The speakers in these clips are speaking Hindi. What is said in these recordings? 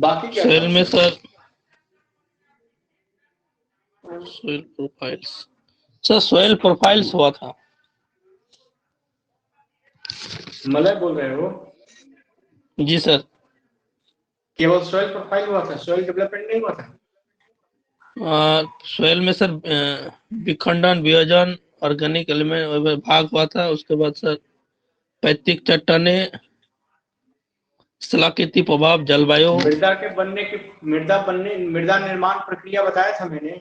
बाकी क्या सोयल था में उसमें? Sir soil profiles, sir soil profiles हुआ था। मलय बोल रहे हो? जी सर। केवल सॉइल प्रोफाइल हुआ था, सॉइल डेवलपमेंट नहीं हुआ था? सोयल में सर विखंडन, वियोजन, ऑर्गेनिक एलिमेंट भाग हुआ था। उसके बाद सर पैतृक चट्टाने, स्थलाकृति प्रभाव, जलवायु। मृदा के बनने की मृदा निर्माण प्रक्रिया बताया था मैंने।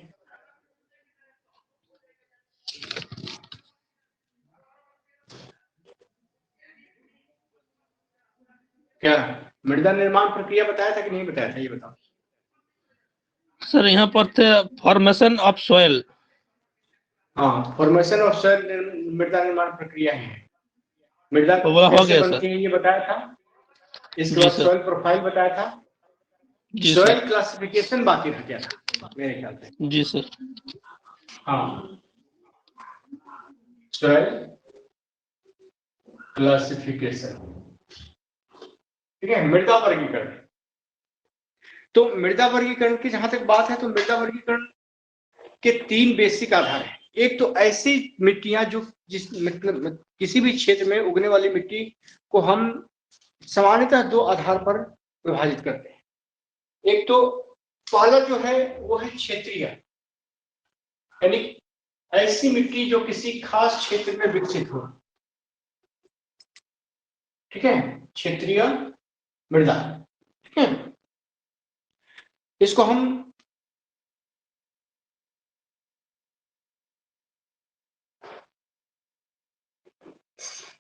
क्या मृदा निर्माण प्रक्रिया बताया था कि नहीं बताया था, ये बताओ। सर यहाँ पर थे फॉर्मेशन ऑफ सोयल। हाँ, फॉर्मेशन ऑफ सॉइल मृदा निर्माण प्रक्रिया है। मृदा तो बोला हो कैसे गया बनती सर। है ये बताया था। इसके जी बाद सर। सॉइल प्रोफाइल बताया था। जी सॉइल सर। क्लासिफिकेशन बाकी रह गया था मेरे ख्याल से। जी सर। हाँ, सॉइल क्लासिफिकेशन, ठीक है। मृदा वर्गीकरण, तो मृदा वर्गीकरण की जहां तक बात है तो मृदा वर्गीकरण के 3 बेसिक आधार हैं। एक तो ऐसी मिट्टियां जो जिस मतलब किसी भी क्षेत्र में उगने वाली मिट्टी को हम सामान्यतः 2 आधार पर विभाजित करते हैं। एक तो पहला जो है वो है क्षेत्रीय, यानी ऐसी मिट्टी जो किसी खास क्षेत्र में विकसित हो, ठीक है, क्षेत्रीय मृदा, ठीक है। इसको हम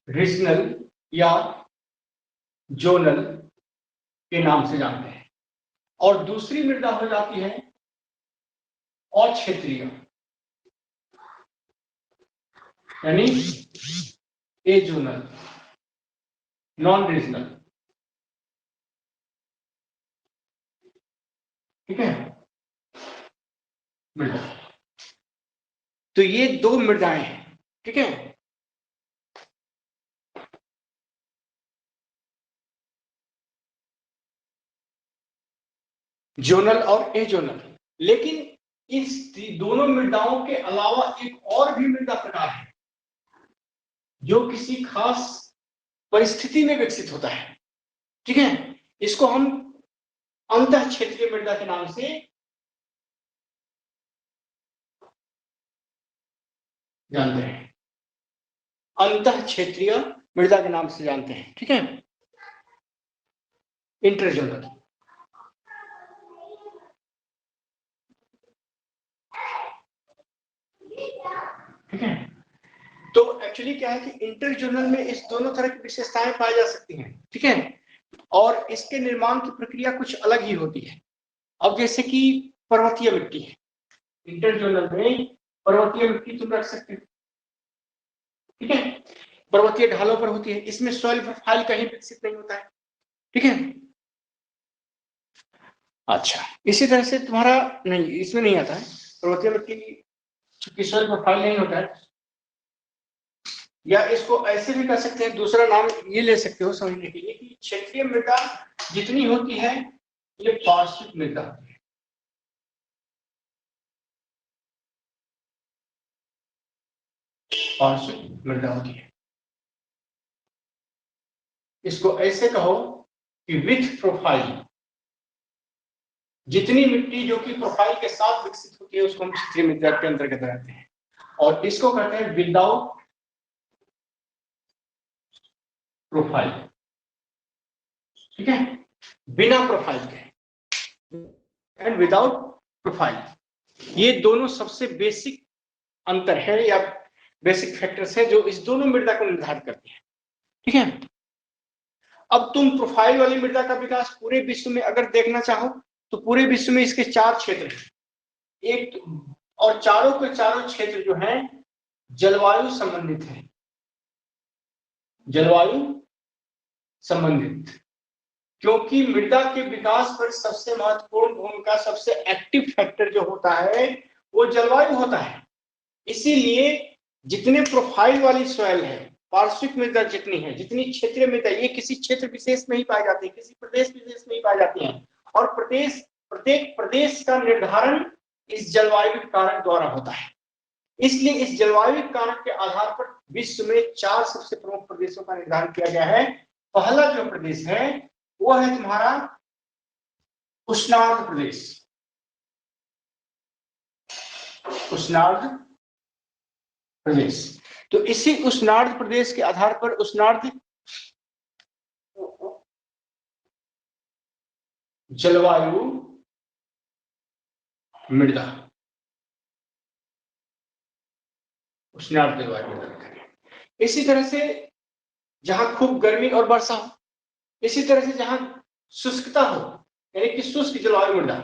रीजनल या जोनल के नाम से जानते हैं। और दूसरी मृदा हो जाती है अक्षेत्रीय, यानी ए जोनल, नॉन रीजनल, ठीक है, मृदा। तो ये 2 मृदाएं हैं, ठीक है। जोनल और ए जोनल। लेकिन इस दोनों मृदाओं के अलावा एक और भी मृदा प्रकार है जो किसी खास परिस्थिति में विकसित होता है, ठीक है। इसको हम अंतः क्षेत्रीय मृदा के नाम से जानते हैं, अंतः क्षेत्रीय मृदा के नाम से जानते हैं, ठीक है। इंटरजोनल, ठीक है। तो एक्चुअली क्या है कि इंटरजोनल में इस दोनों तरह की विशेषताएं पाई जा सकती हैं, ठीक है। और इसके निर्माण की प्रक्रिया कुछ अलग ही होती है। अब जैसे कि पर्वतीय मिट्टी है, इंटरजोनल में पर्वतीय मिट्टी तुम रख सकते हो, ठीक है। पर्वतीय ढालों पर होती है, इसमें सॉइल प्रोफाइल कहीं विकसित नहीं होता है, ठीक है। अच्छा, इसी तरह से तुम्हारा नहीं, इसमें नहीं आता है पर्वतीय मिट्टी की सॉइल प्रोफाइल नहीं होता है। या इसको ऐसे भी कर सकते हैं, दूसरा नाम ये ले सकते हो समझने के लिए कि क्षेत्रीय मृदा जितनी होती है ये पार्श्विक मृदा होती है। पार्श्विक मृदा होती है। इसको ऐसे कहो कि विथ प्रोफाइल, जितनी मिट्टी जो कि प्रोफाइल के साथ विकसित होती है उसको हम क्षेत्रीय मृदा के अंतर्गत रहते हैं। और इसको कहते हैं विदाउट प्रोफाइल, ठीक है, बिना प्रोफाइल के, एंड विदाउट प्रोफाइल। ये दोनों सबसे बेसिक अंतर है या बेसिक फैक्टर्स है जो इस दोनों मृदा को निर्धारित करते हैं, ठीक है। अब तुम प्रोफाइल वाली मृदा का विकास पूरे विश्व में अगर देखना चाहो तो पूरे विश्व में इसके 4 क्षेत्र हैं। एक, और चारों के चारों क्षेत्र जो हैं जलवायु संबंधित है, जलवायु संबंधित, क्योंकि मृदा के विकास पर सबसे महत्वपूर्ण भूमिका, सबसे एक्टिव फैक्टर जो होता है वो जलवायु होता है। इसीलिए जितने प्रोफाइल वाली सॉइल है, पार्श्विक मृदा जितनी है, जितनी क्षेत्रीय मृदा, ये किसी क्षेत्र विशेष में ही पाई जाती है, किसी प्रदेश विशेष में ही पाई जाती है। और प्रत्येक प्रदेश का निर्धारण इस जलवायु कारक द्वारा होता है। इसलिए इस जलवायु कारक के आधार पर विश्व में 4 सबसे प्रमुख प्रदेशों का निर्धारण किया गया है। पहला जो प्रदेश है वो है तुम्हारा उष्णार्ध प्रदेश। उष्णार्ध प्रदेश, तो इसी उष्णार्ध प्रदेश के आधार पर उष्णार्ध जलवायु मृदा, उष्णार्ध जलवायु मृदा। इसी तरह से जहां खूब गर्मी और वर्षा हो, इसी तरह से जहां शुष्कता हो, यानी कि शुष्क जलवायु मृदा,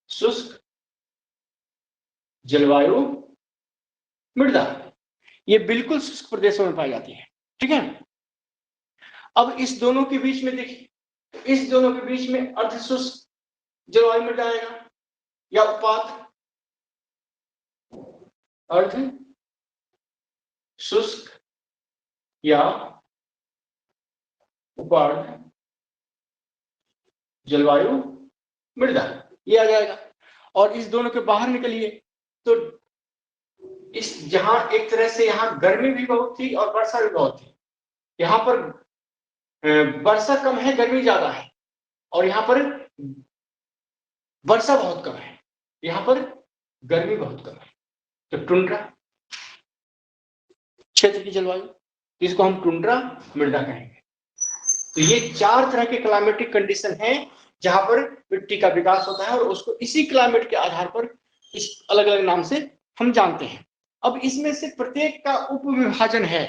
शुष्क जलवायु मृदा, ये बिल्कुल शुष्क प्रदेशों में पाई जाती है। ठीक है, अब इस दोनों के बीच में देखिए, इस दोनों के बीच में अर्ध शुष्क जलवायु मृदा आएगा या उपात अर्ध शुष्क या उपार्ध जलवायु मृदा, ये आ जाएगा। और इस दोनों के बाहर निकलिए तो इस जहां एक तरह से यहां गर्मी भी बहुत थी और वर्षा भी बहुत थी, यहां पर वर्षा कम है, गर्मी ज्यादा है, और यहां पर वर्षा बहुत कम है, यहां पर गर्मी बहुत कम है। तो टुंड्रा क्षेत्र की जलवायु, इसको हम टुंड्रा मृदा कहेंगे। तो ये 4 तरह के क्लाइमेटिक कंडीशन हैं जहां पर मिट्टी का विकास होता है, और उसको इसी क्लाइमेट के आधार पर इस अलग अलग नाम से हम जानते हैं। अब इसमें से प्रत्येक का उप विभाजन है।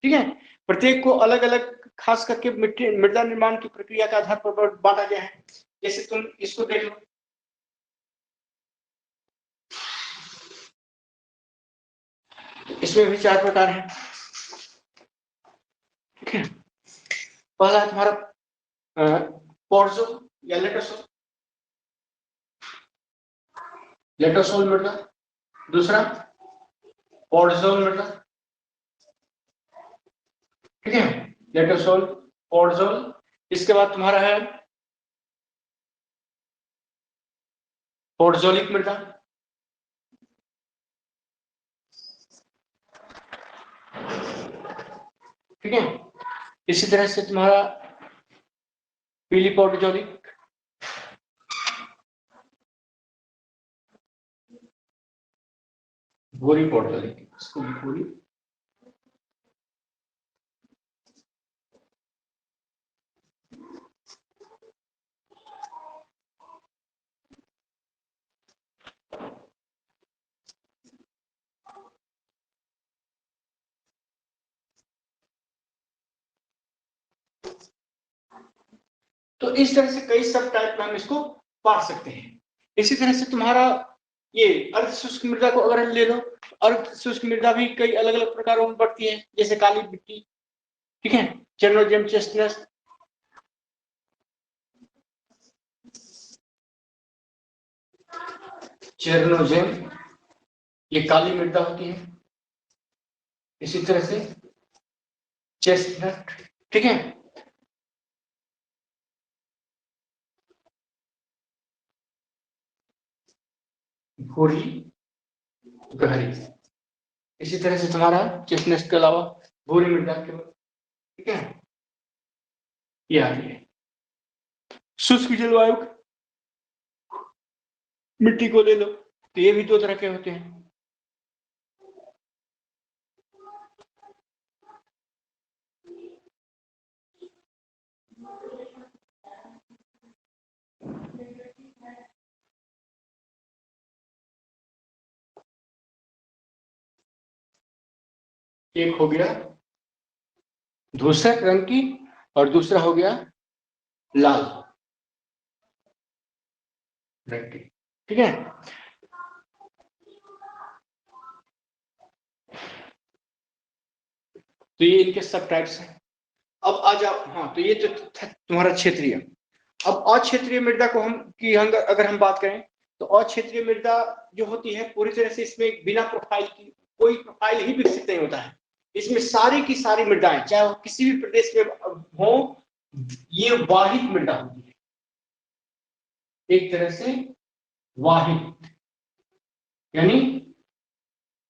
ठीक है, प्रत्येक को अलग अलग खास करके मिट्टी मृदा निर्माण की प्रक्रिया के आधार पर बांटा गया है। जैसे तुम इसको देख लो, इसमें भी 4 प्रकार हैं। ठीक है, पहला है तुम्हारा पोर्जो या लेटोसोल मृदा, दूसरा पोर्जोल मृदा। ठीक है, लेटोसोल, पोर्जोल। इसके बाद तुम्हारा है पोर्जोलिक मृदा, ठीक है। इसी तरह से तुम्हारा पीली पोर्जोलिक, भूरी पोर्जोलिक, इसको भूरी, तो इस तरह से कई सब टाइप में हम इसको बांट सकते हैं। इसी तरह से तुम्हारा ये अर्ध शुष्क मृदा को अगर ले लो, अर्ध शुष्क मृदा भी कई अलग अलग प्रकारों में बढ़ती है, जैसे काली मिट्टी, ठीक है, चेरनोजेम चेस्टनस, चेरनोजेम, ये काली मृदा होती है। इसी तरह से चेस्टनट, ठीक है, भूरी गहरी। इसी तरह से तुम्हारा चेस्टनट के अलावा भूरी मृदा के, ठीक है, ये आ रही है। शुष्क जलवायु मिट्टी को ले लो तो ये भी 2 तरह के होते हैं। एक हो गया धूसर रंग की और दूसरा हो गया लाल रंग की, ठीक है। तो ये इनके सब टाइप्स हैं। अब आ जाओ, हाँ, तो ये जो तुम्हारा क्षेत्रीय, अब अक्षेत्रीय मृदा को हम की अगर हम बात करें तो अक्षेत्रीय मृदा जो होती है पूरी तरह से इसमें बिना प्रोफाइल की, कोई प्रोफाइल ही विकसित नहीं होता है। इसमें सारी की सारी मृदाएं चाहे वो किसी भी प्रदेश में हो, ये वाहित मृदा होती है, एक तरह से वाहित यानी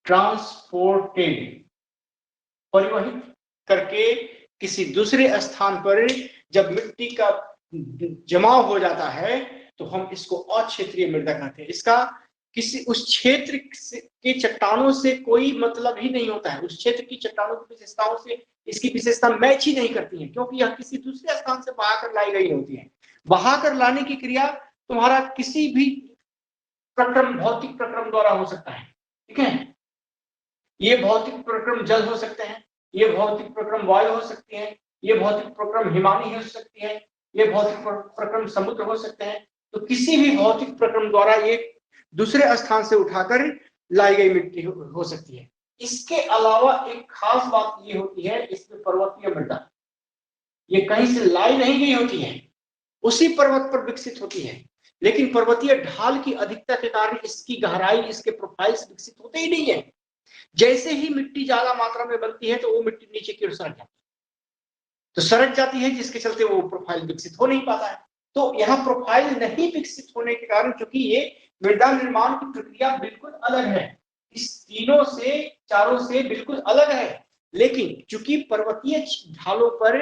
ट्रांसपोर्टेड, परिवहित करके किसी दूसरे स्थान पर जब मिट्टी का जमाव हो जाता है तो हम इसको अक्षेत्रीय मृदा कहते हैं। इसका किसी उस क्षेत्र के चट्टानों से कोई मतलब ही नहीं होता है, उस क्षेत्र की चट्टानों की विशेषताओं से इसकी विशेषता मैच ही नहीं करती है, क्योंकि यह किसी दूसरे स्थान से बहाकर लाई गई होती है। बहाकर लाने की क्रिया तुम्हारा किसी भी प्रक्रम, भौतिक प्रक्रम द्वारा हो सकता है, ठीक है। ये भौतिक प्रक्रम जल हो सकते हैं, ये भौतिक प्रक्रम वायु हो सकती है, ये भौतिक प्रक्रम हिमानी हो सकती है, ये भौतिक प्रक्रम समुद्र हो सकते हैं। तो किसी भी भौतिक प्रक्रम द्वारा ये दूसरे स्थान से उठाकर लाई गई मिट्टी हो सकती है। इसके अलावा एक खास बात ये होती है, इसमें पर्वतीय मृदा ये कहीं से लाई नहीं गई होती है, उसी पर्वत पर विकसित होती है, लेकिन पर्वतीय ढाल की अधिकता के कारण इसकी गहराई, इसके प्रोफाइल्स विकसित होते ही नहीं है। जैसे ही मिट्टी ज्यादा मात्रा में बनती है तो वो मिट्टी नीचे की ओर सरक जाती है, तो सरक जाती है, जिसके चलते वो प्रोफाइल विकसित हो नहीं पाता है। तो यहाँ प्रोफाइल नहीं विकसित होने के कारण, क्योंकि ये मृदा निर्माण की प्रक्रिया बिल्कुल अलग है, इस तीनों से चारों से बिल्कुल अलग है, लेकिन चूंकि पर्वतीय ढालों पर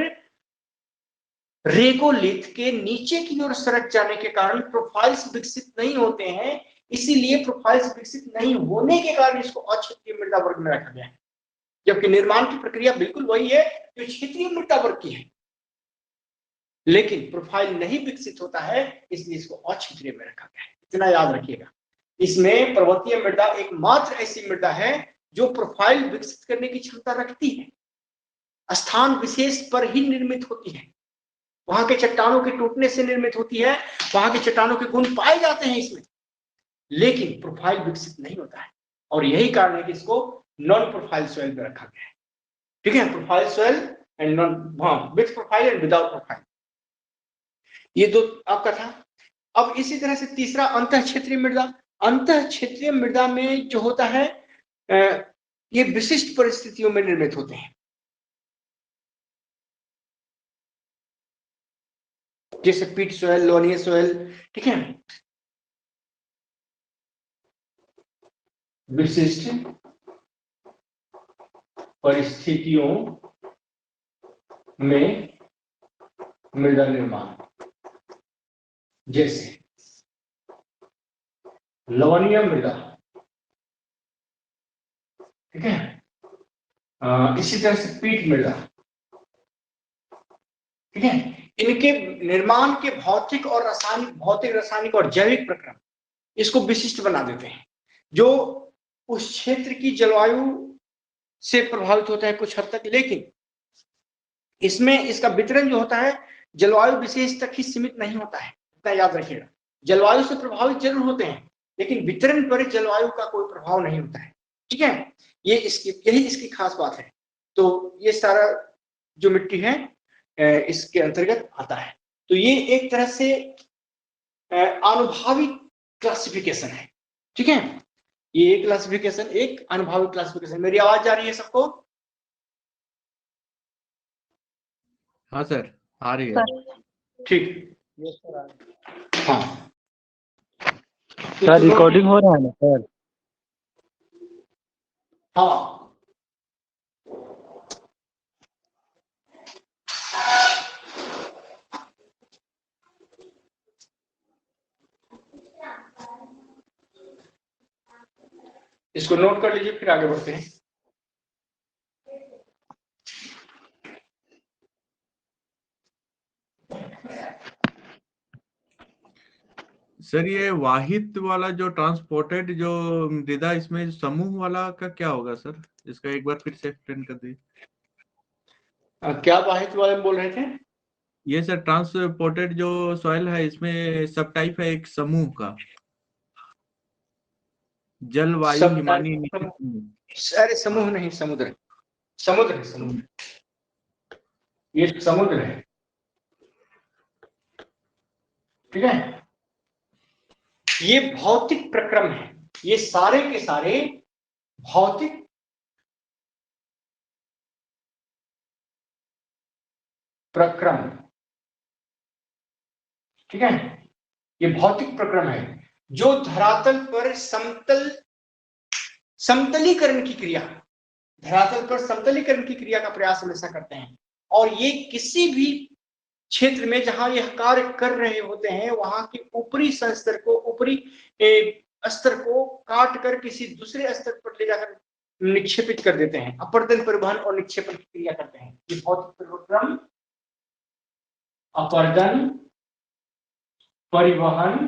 रेगोलिथ के नीचे की ओर सरक जाने के कारण प्रोफाइल्स विकसित नहीं होते हैं, इसीलिए प्रोफाइल्स विकसित नहीं होने के कारण इसको अक्षेत्रीय मृदा वर्ग में रखा गया है, जबकि निर्माण की प्रक्रिया बिल्कुल वही है जो क्षेत्रीय मृदा वर्ग की है, लेकिन प्रोफाइल नहीं विकसित होता है, इसलिए इसको अक्षेत्रीय में रखा गया है। इतना याद रखिएगा, इसमें पर्वतीय मृदा एकमात्र ऐसी मृदा है जो प्रोफाइल विकसित करने की क्षमता रखती है, स्थान विशेष पर ही निर्मित होती है, वहां के चट्टानों के टूटने से निर्मित होती है, वहां के चट्टानों के गुण पाए जाते हैं इसमें, लेकिन प्रोफाइल विकसित नहीं होता है। और यही कारण है कि इसको नॉन प्रोफाइल सॉइल में रखा गया है, ठीक है। Profile soil and non, with profile and without profile, ये दो आपका था। अब इसी तरह से तीसरा अंतः क्षेत्रीय मृदा। अंतः क्षेत्रीय मृदा में जो होता है ये विशिष्ट परिस्थितियों में निर्मित होते हैं, जैसे पीट सॉइल, लोनिय सॉइल, ठीक है। विशिष्ट परिस्थितियों में मृदा निर्माण, जैसे लवणीय मृदा, ठीक है। इसी तरह से पीट मृदा, ठीक है। इनके निर्माण के भौतिक और रासायनिक, भौतिक, रासायनिक और जैविक प्रक्रम इसको विशिष्ट बना देते हैं, जो उस क्षेत्र की जलवायु से प्रभावित होता है कुछ हद तक, लेकिन इसमें इसका वितरण जो होता है जलवायु विशेष तक ही सीमित नहीं होता है, इतना याद रखिएगा। जलवायु से प्रभावित जरूर होते हैं, लेकिन वितरण पर जलवायु का कोई प्रभाव नहीं होता है, ठीक है। ये यही इसकी खास बात है। तो ये सारा जो मिट्टी है इसके अंतर्गत आता है। तो ये एक तरह से अनुभावी क्लासिफिकेशन है, ठीक है। ये एक क्लासिफिकेशन, एक अनुभावी क्लासिफिकेशन। मेरी आवाज जा रही है सबको? हाँ सर, आ रही है। ठीक, हाँ सर रिकॉर्डिंग हो रहा है ना सर? हाँ, इसको नोट कर लीजिए, फिर आगे बढ़ते हैं। सर ये वाहित वाला जो ट्रांसपोर्टेड जो मृदा, इसमें समूह वाला का क्या होगा सर? इसका एक बार फिर से एक्सप्लेन कर दीजिए। क्या वाहित वाले में बोल रहे थे? ये सर ट्रांसपोर्टेड जो सॉइल है, इसमें सब टाइप है एक समूह का, जल, वायु, सब हिमानी, अरे समूह नहीं, समुद्र, समुद्र है, समुद्र, ये समुद्र है, ठीक है। ये भौतिक प्रक्रम है, ये सारे के सारे भौतिक प्रक्रम ठीक है, ये भौतिक प्रक्रम है जो धरातल पर समतलीकरण की क्रिया, धरातल पर समतलीकरण की क्रिया का प्रयास हमेशा करते हैं। और ये किसी भी क्षेत्र में जहां यह कार्य कर रहे होते हैं वहां के ऊपरी स्तर को, ऊपरी स्तर को काट कर किसी दूसरे स्तर पर ले जाकर निक्षेपित कर देते हैं, अपर्दन परिवहन और निक्षेपण की क्रिया करते हैं। ये भौतिक परिक्रम अपर्दन, परिवहन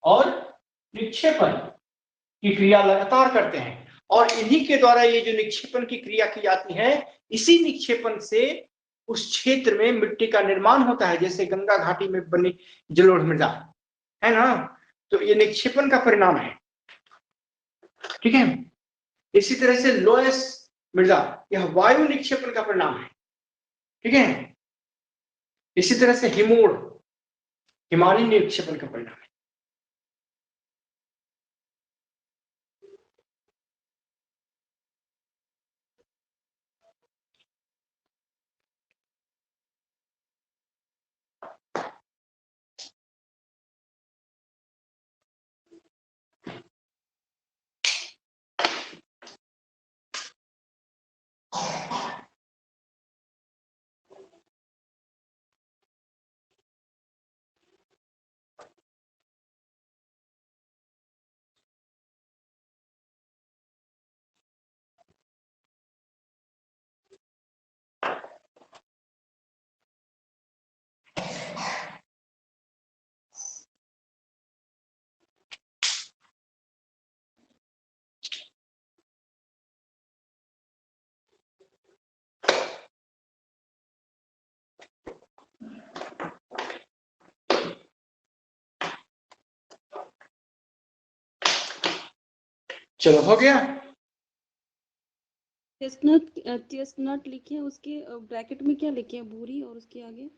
और निक्षेपण की क्रिया लगातार करते हैं। और इन्हीं के द्वारा ये जो निक्षेपण की क्रिया की जाती है, इसी निक्षेपण से उस क्षेत्र में मिट्टी का निर्माण होता है। जैसे गंगा घाटी में बनी जलोढ़ मृदा है ना, तो ये निक्षेपण का परिणाम है। ठीक है, इसी तरह से लोयस मृदा, यह वायु निक्षेपण का परिणाम है। ठीक है, इसी तरह से हिमोड़, हिमालय निक्षेपण का परिणाम है। चलो हो गया। चेस्टनट लिखे हैं, उसके ब्रैकेट में क्या लिखे हैं? भूरी, और उसके आगे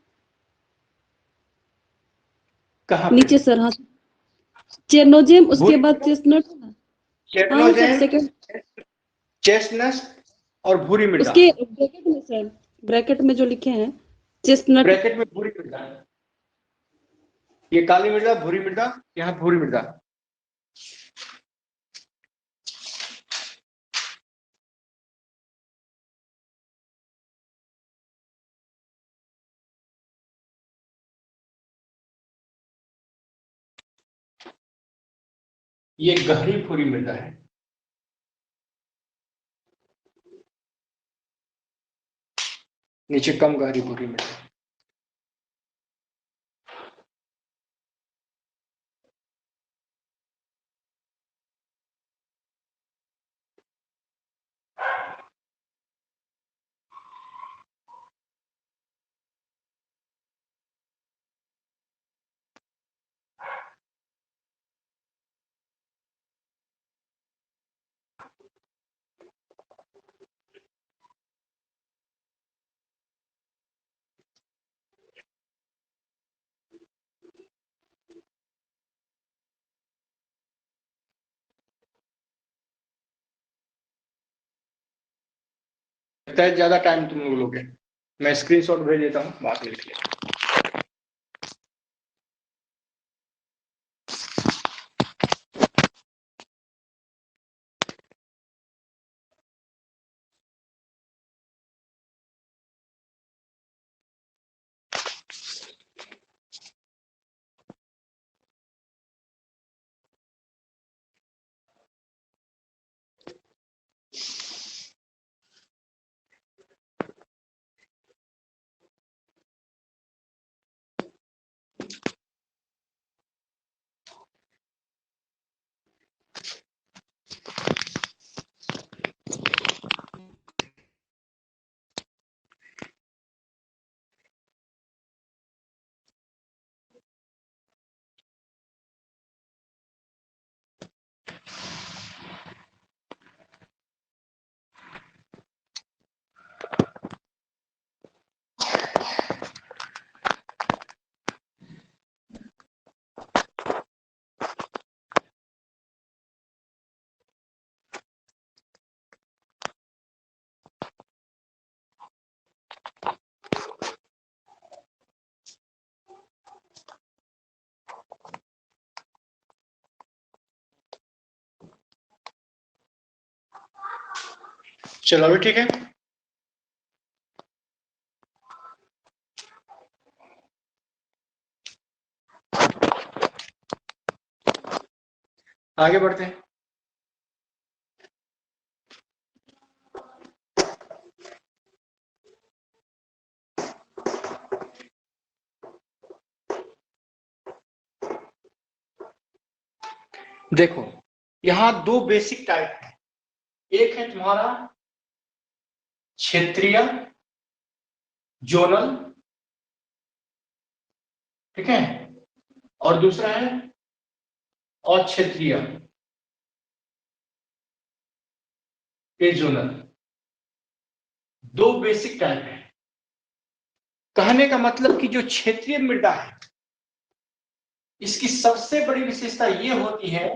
कहाँ नीचे सर, हाँ चेरनोजेम, उसके भूरी, बाद चेस्टनट है ना? हाँ सर, चेस्टनोजेम, सेकंड चेस्टनट और भूरी मृदा। उसके ब्रैकेट में सर, ब्रैकेट में जो लिखे हैं चेस्टनट, ब्रैकेट में भूरी मृदा, ये काली मृदा, भूरी मृदा, यहाँ भूरी मृदा। ये गहरी भूरी मृदा है। नीचे कम गहरी भूरी मृदा। लगता है ज्यादा टाइम तुम लोग लोगे। मैं स्क्रीनशॉट भेज देता हूँ, बाद में लिख लेना। चलो अभी ठीक है। आगे बढ़ते हैं। देखो यहां दो बेसिक टाइप है, एक है तुम्हारा क्षेत्रीय जोनल, ठीक है, और दूसरा है अक्षेत्रीय जोनल। दो बेसिक टाइप है। कहने का मतलब कि जो क्षेत्रीय मृदा है इसकी सबसे बड़ी विशेषता यह होती है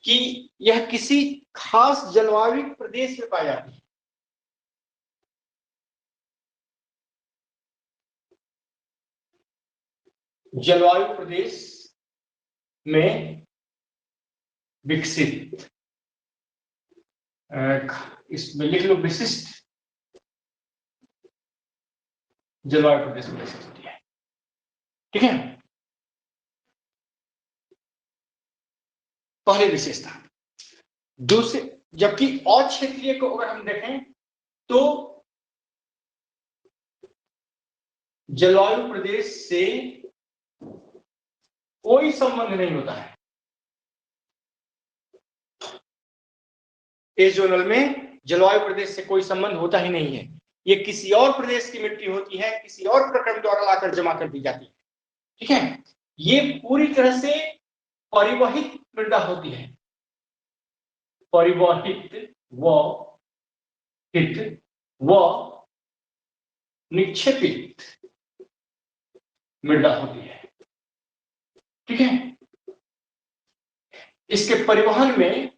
कि यह किसी खास जलवायु प्रदेश में पाई जाती है। जलवायु प्रदेश में विकसित, इसमें लिख लो विशिष्ट जलवायु प्रदेश में विकसित होती है, ठीक है, पहली विशेषता। दूसरे, जबकि अक्षेत्रीय को अगर हम देखें तो जलवायु प्रदेश से कोई संबंध नहीं होता है। इस जोनल में जलवायु प्रदेश से कोई संबंध होता ही नहीं है। ये किसी और प्रदेश की मिट्टी होती है, किसी और प्रक्रम द्वारा लाकर जमा कर दी जाती है, ठीक है। ये पूरी तरह से परिवहित मृदा होती है, परिवहित व निक्षेपित मृदा होती है, ठीक है। इसके परिवहन में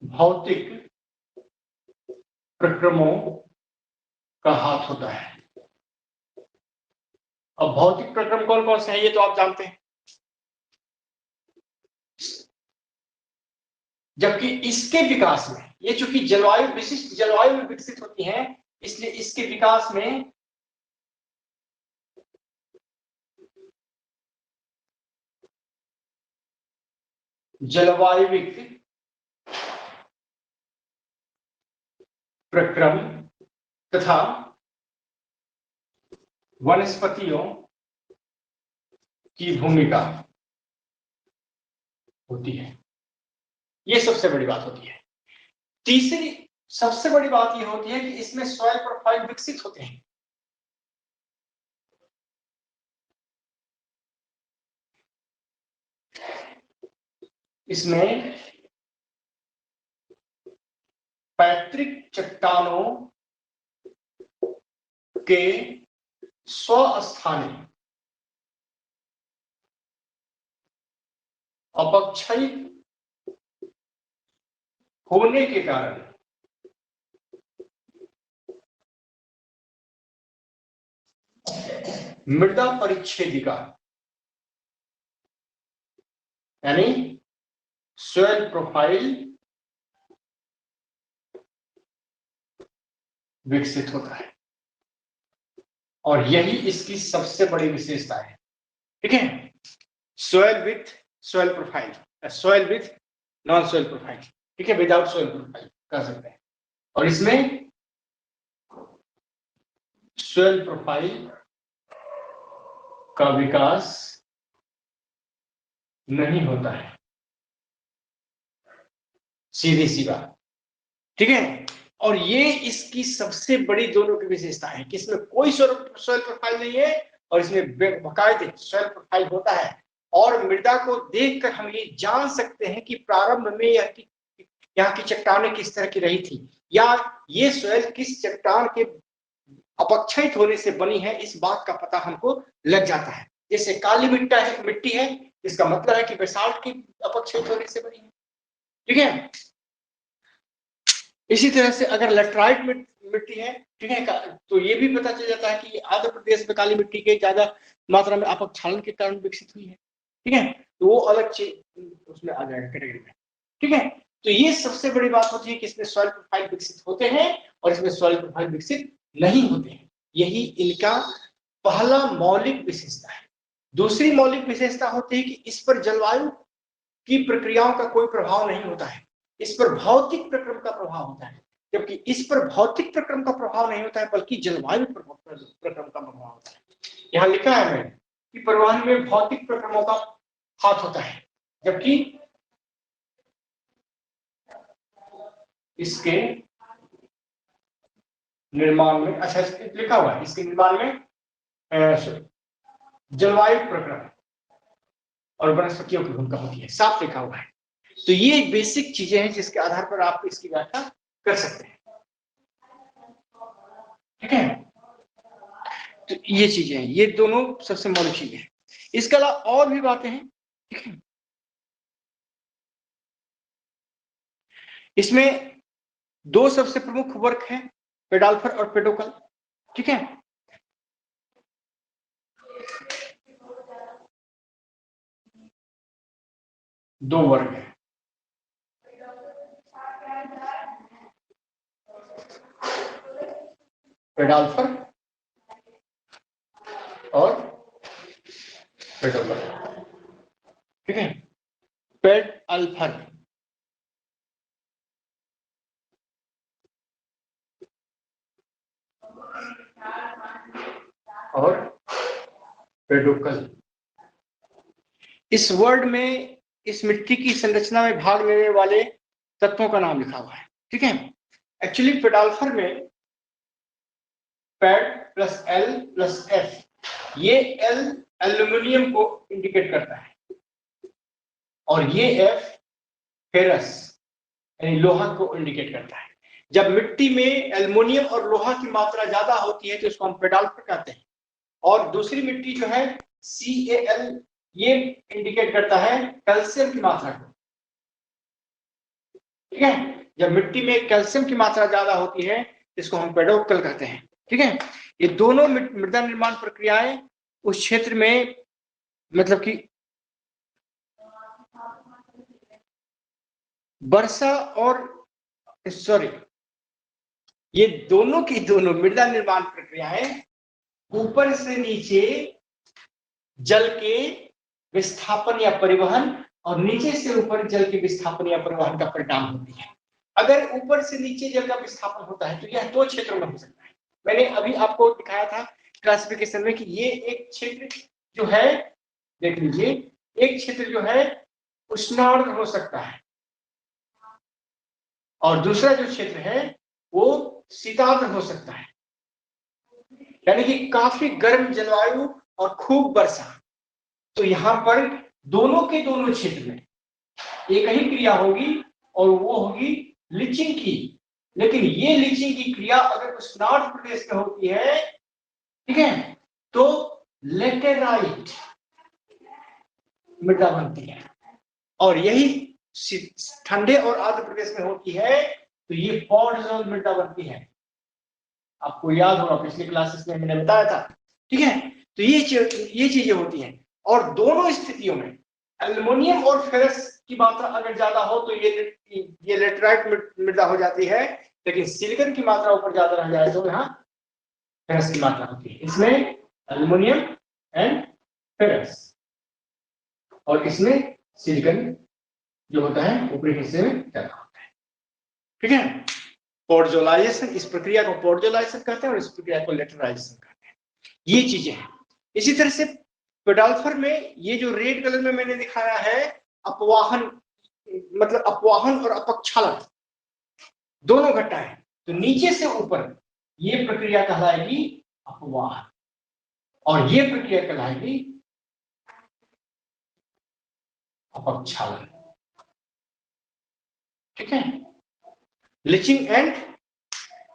भौतिक प्रक्रमों का हाथ होता है। अब भौतिक प्रक्रम कौन कौन से हैं ये तो आप जानते हैं, जबकि इसके विकास में, ये चूंकि जलवायु विशिष्ट जलवायु में विकसित होती हैं, इसलिए इसके विकास में जलवायुविक प्रक्रम तथा वनस्पतियों की भूमिका होती है। ये सबसे बड़ी बात होती है। तीसरी सबसे बड़ी बात यह होती है कि इसमें सॉइल प्रोफाइल विकसित होते हैं। इसमें पैतृक चट्टानों के स्वस्थानी अपक्षयित होने के कारण मृदा परिच्छेदिका यानी सॉइल प्रोफाइल विकसित होता है, और यही इसकी सबसे बड़ी विशेषता है, ठीक है। Soil with soil profile, soil with non soil profile, ठीक है, विदाउट सॉइल प्रोफाइल कह सकते हैं। और इसमें सॉइल प्रोफाइल का विकास नहीं होता है, सीधी सी बात, ठीक है। और ये इसकी सबसे बड़ी दोनों की विशेषता है कि इसमें कोई सॉइल प्रोफाइल नहीं है और इसमें बाकायदे सॉइल प्रोफाइल होता है। और मृदा को देखकर हम ये जान सकते हैं कि प्रारंभ में यहाँ की चट्टानें किस तरह की रही थी, या ये सॉइल किस चट्टान के अपक्षयित होने से बनी है, इस बात का पता हमको लग जाता है। जैसे काली मिट्टी है, इसका मतलब है कि बेसाल्ट की अपक्षयित होने से बनी है, ठीक है। इसी तरह से अगर लेटराइट मिट्टी है, ठीक है, तो ये भी पता चल जाता है कि आंध्र प्रदेश में काली मिट्टी के ज्यादा मात्रा में अपक्षालन के कारण विकसित हुई है, ठीक है, तो वो अलग चीज उसमें आ जाएगा कैटेगरी में, ठीक है। तो ये सबसे बड़ी बात होती है कि इसमें सॉइल प्रोफाइल विकसित होते हैं और इसमें सॉइल प्रोफाइल विकसित नहीं होते हैं, यही इनका पहला मौलिक विशेषता है। दूसरी मौलिक विशेषता होती है कि इस पर जलवायु की प्रक्रियाओं का कोई प्रभाव नहीं होता है, इस पर भौतिक प्रक्रम का प्रभाव होता है, जबकि इस पर भौतिक प्रक्रम का प्रभाव नहीं होता है बल्कि जलवायु प्रक्रम का प्रभाव होता है। यहाँ लिखा है मैंने कि परिवहन में भौतिक प्रक्रमों का हाथ होता है, जबकि इसके निर्माण में, अच्छा लिखा हुआ है इसके निर्माण में जलवायु प्रक्रम और वनस्पतियों की भूमिका होती है, साफ लिखा हुआ है। तो ये बेसिक चीजें हैं जिसके आधार पर आप इसकी व्याख्या कर सकते हैं, ठीक है। तो ये चीजें हैं, ये दोनों सबसे मौलिक चीजें हैं। इसके अलावा और भी बातें हैं, ठीक है। इसमें दो सबसे प्रमुख वर्ग हैं, पेडाल्फर और पेडोकल, ठीक है। दो वर्ग हैं, पेडाल्फर और पेडोकल, ठीक है। पेडाल्फर और पेडोकल, इस वर्ड में इस मिट्टी की संरचना में भाग लेने वाले तत्वों का नाम लिखा हुआ है, ठीक है। एक्चुअली पेडाल्फर में pad plus L plus F, ये एल एल्यूमिनियम को इंडिकेट करता है और ये एफ फेरस यानी लोहा को इंडिकेट करता है। जब मिट्टी में एल्युमिनियम और लोहा की मात्रा ज्यादा होती है तो इसको हम पेडाल्फर कहते हैं, और दूसरी मिट्टी जो है CaL, ये इंडिकेट करता है कैल्शियम की मात्रा को, ठीक है। जब मिट्टी में कैल्शियम की मात्रा ज्यादा होती है इसको हम पेडोकल कहते हैं, ठीक है। ये दोनों मृदा निर्माण प्रक्रियाएं उस क्षेत्र में, मतलब कि वर्षा और सॉरी, ये दोनों की दोनों मृदा निर्माण प्रक्रियाएं ऊपर से नीचे जल के विस्थापन या परिवहन और नीचे से ऊपर जल के विस्थापन या परिवहन का परिणाम होती है। अगर ऊपर से नीचे जल का विस्थापन होता है तो यह दो क्षेत्रों में हो सकता है। मैंने अभी आपको दिखाया था क्लासिफिकेशन में कि ये एक क्षेत्र जो है, देख लीजिए, एक क्षेत्र जो है उष्णार्द्र हो सकता है और दूसरा जो क्षेत्र है वो शीतार्द्र हो सकता है, यानी कि काफी गर्म जलवायु और खूब वर्षा। तो यहाँ पर दोनों के दोनों क्षेत्र में एक ही क्रिया होगी और वो होगी लीचिंग की, लेकिन ये लीचिंग की क्रिया अगर उष्णार्द्र प्रदेश में होती है, ठीक है, तो लेटेराइट मृदा बनती है, और यही ठंडे और आर्द्र प्रदेश में होती है तो ये पॉडजोल मृदा बनती है। आपको याद होगा पिछले क्लासेस में मैंने बताया था, ठीक है। तो ये चीजें होती हैं, और दोनों स्थितियों में एल्युमिनियम और फेरस की मात्रा अगर ज्यादा हो तो ये लेटराइट मृदा हो जाती है, लेकिन सिलिकॉन की मात्रा ऊपर ज्यादा रह जाए तो यहाँ फेरस की मात्रा होती है। इसमें एल्युमिनियम एंड फेरस और इसमें सिलिकॉन जो होता है ऊपरी हिस्से में ज्यादा होता है, ठीक है। पॉडजोलाइजेशन, इस प्रक्रिया को पॉडजोलाइजेशन कहते हैं और इस प्रक्रिया को लेटराइजेशन कहते हैं। ये चीजें हैं। इसी तरह से पेडाल्फर में ये जो रेड कलर में मैंने दिखाया है, अपवाहन, मतलब अपवाहन और अपक्षालन दोनों घटनाएं, तो नीचे से ऊपर ये प्रक्रिया कहलाएगी अपवाहन और ये प्रक्रिया कहलाएगी अपक्षालन, ठीक है। लीचिंग एंड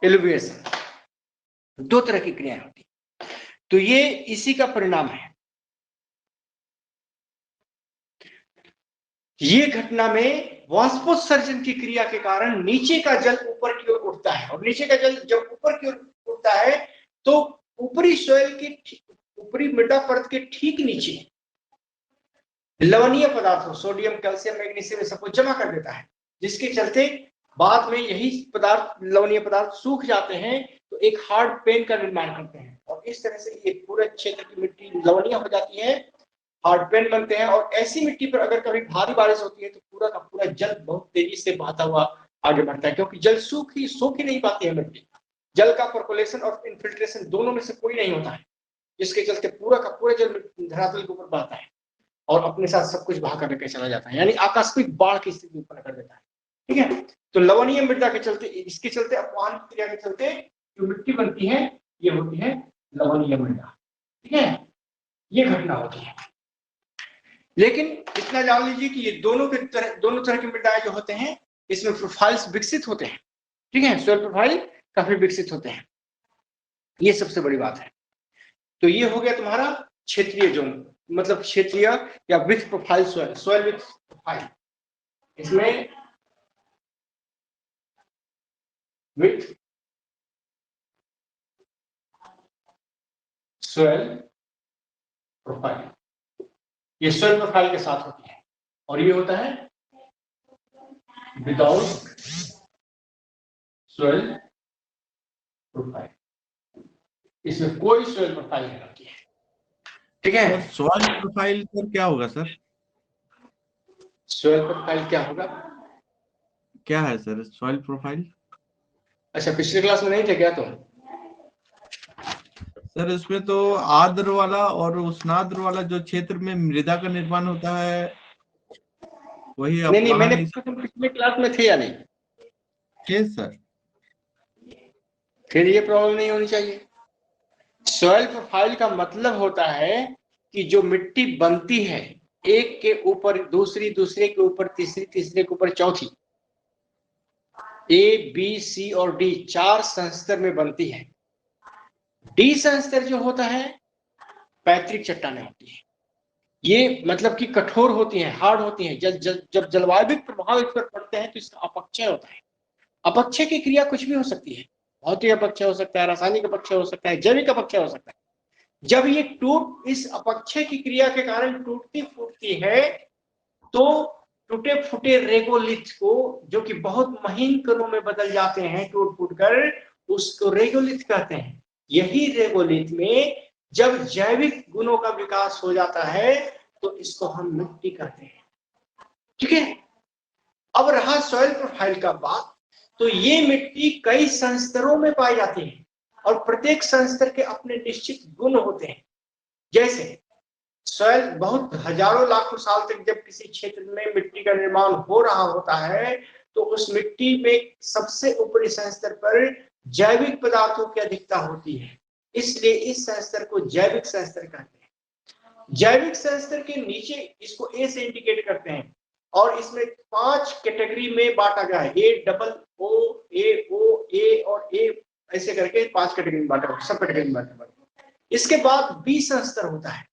एलिवेशन दो तरह की क्रियाएं होती है, तो ये इसी का परिणाम है। ये घटना में वाष्पोत्सर्जन की क्रिया के कारण नीचे का जल ऊपर की ओर उठता है, और नीचे का जल जब ऊपर की ओर उठता है तो ऊपरी सॉइल के ऊपरी मृदा परत के ठीक नीचे लवणीय पदार्थों सोडियम, कैल्शियम, मैग्नीशियम सब कुछ जमा कर देता है, जिसके चलते बाद में यही पदार्थ लवणीय पदार्थ सूख जाते हैं तो एक हार्ड पेन का निर्माण करते हैं, और इस तरह से ये पूरे क्षेत्र की मिट्टी लवणीय हो जाती है, हार्ड पेन बनते हैं। और ऐसी मिट्टी पर अगर कभी भारी बारिश होती है तो पूरा का पूरा जल बहुत तेजी से बहता हुआ आगे बढ़ता है, क्योंकि जल सूख ही नहीं पाती है मिट्टी। जल का पर्कोलेशन और इन्फिल्ट्रेशन दोनों में से कोई नहीं होता है, जिसके चलते पूरा का पूरा जल धरातल के ऊपर बहता है और अपने साथ सब कुछ बहा कर चला जाता है, यानी आकस्मिक बाढ़ की स्थिति उत्पन्न कर देता है। ठीक है, तो लवणीय मृदा के चलते, इसके चलते अपवाहन क्रिया के चलते जो मिट्टी बनती है ये होती है लवणीय मृदा। ठीक है, ये घटना होती है। लेकिन इतना जान लीजिए कि ये दोनों तरह की मृदाएं जो होते हैं इसमें प्रोफाइल्स विकसित होते हैं। ठीक है, सोइल प्रोफाइल काफी विकसित होते हैं, ये सबसे बड़ी बात है। तो ये हो गया तुम्हारा क्षेत्रीय जोन, मतलब क्षेत्रीय या with profile soil, soil with profile. इसमें विथ सोइल प्रोफाइल, ये सोइल प्रोफाइल के साथ होती है, और ये होता है विदाउट सोइल प्रोफाइल, इसमें कोई सोइल प्रोफाइल नहीं होती है। ठीक है, सॉइल प्रोफाइल सर क्या होगा सर? सोइल प्रोफाइल क्या होगा? क्या है सर सॉइल प्रोफाइल? अच्छा, पिछले क्लास में नहीं थे क्या तुम? सर इसमें तो आर्द्र वाला और उष्णाद्र वाला जो क्षेत्र में मृदा का निर्माण होता है वही नहीं, मैंने अपवाहन। तुम पिछले क्लास में थे या नहीं? Yes sir. फिर ये प्रॉब्लम नहीं होनी चाहिए। सॉइल प्रोफाइल का मतलब होता है कि जो मिट्टी बनती है एक के ऊपर दूसरी, दूसरे के ऊपर तीसरी, तीसरे के ऊपर चौथी, ए बी सी और डी 4 संस्तर में बनती है। डी संस्तर जो होता है पैतृक चट्टानें होती है, ये मतलब कि कठोर होती हैं, हार्ड होती हैं। जब जलवायु प्रभाव इस पर पड़ते हैं तो इसका अपक्षय होता है। अपक्षय की क्रिया कुछ भी हो सकती है, भौतिक अपक्षय हो सकता है, रासायनिक अपक्षय हो सकता है, जैविक अपक्षय हो सकता है। जब ये इस अपक्षय की क्रिया के कारण टूटती फूटती है तो टूटे फूटे रेगोलिथ को, जो कि बहुत महीन कणों में बदल जाते हैं टूट फूट कर, उसको रेगोलिथ कहते हैं। यही रेगोलिथ में जब जैविक गुणों का विकास हो जाता है तो इसको हम मिट्टी कहते हैं। ठीक है, अब रहा सॉइल प्रोफाइल का बात, तो ये मिट्टी कई संस्तरों में पाई जाती है और प्रत्येक संस्तर के अपने निश्चित गुण होते हैं। जैसे सॉइल बहुत हजारों लाखों साल तक जब किसी क्षेत्र में मिट्टी का निर्माण हो रहा होता है तो उस मिट्टी में सबसे ऊपरी संस्तर पर जैविक पदार्थों की अधिकता होती है, इसलिए इस संस्तर को जैविक संस्तर कहते हैं। जैविक संस्तर के नीचे इसको ए से इंडिकेट करते हैं और इसमें 5 कैटेगरी में बांटा गया है, ए डबल ओ, ए ओ, ए और ए, ऐसे करके 5 कैटेगरी में बांटा, सब कैटेगरी में बांटा। इसके बाद बी संस्तर होता है।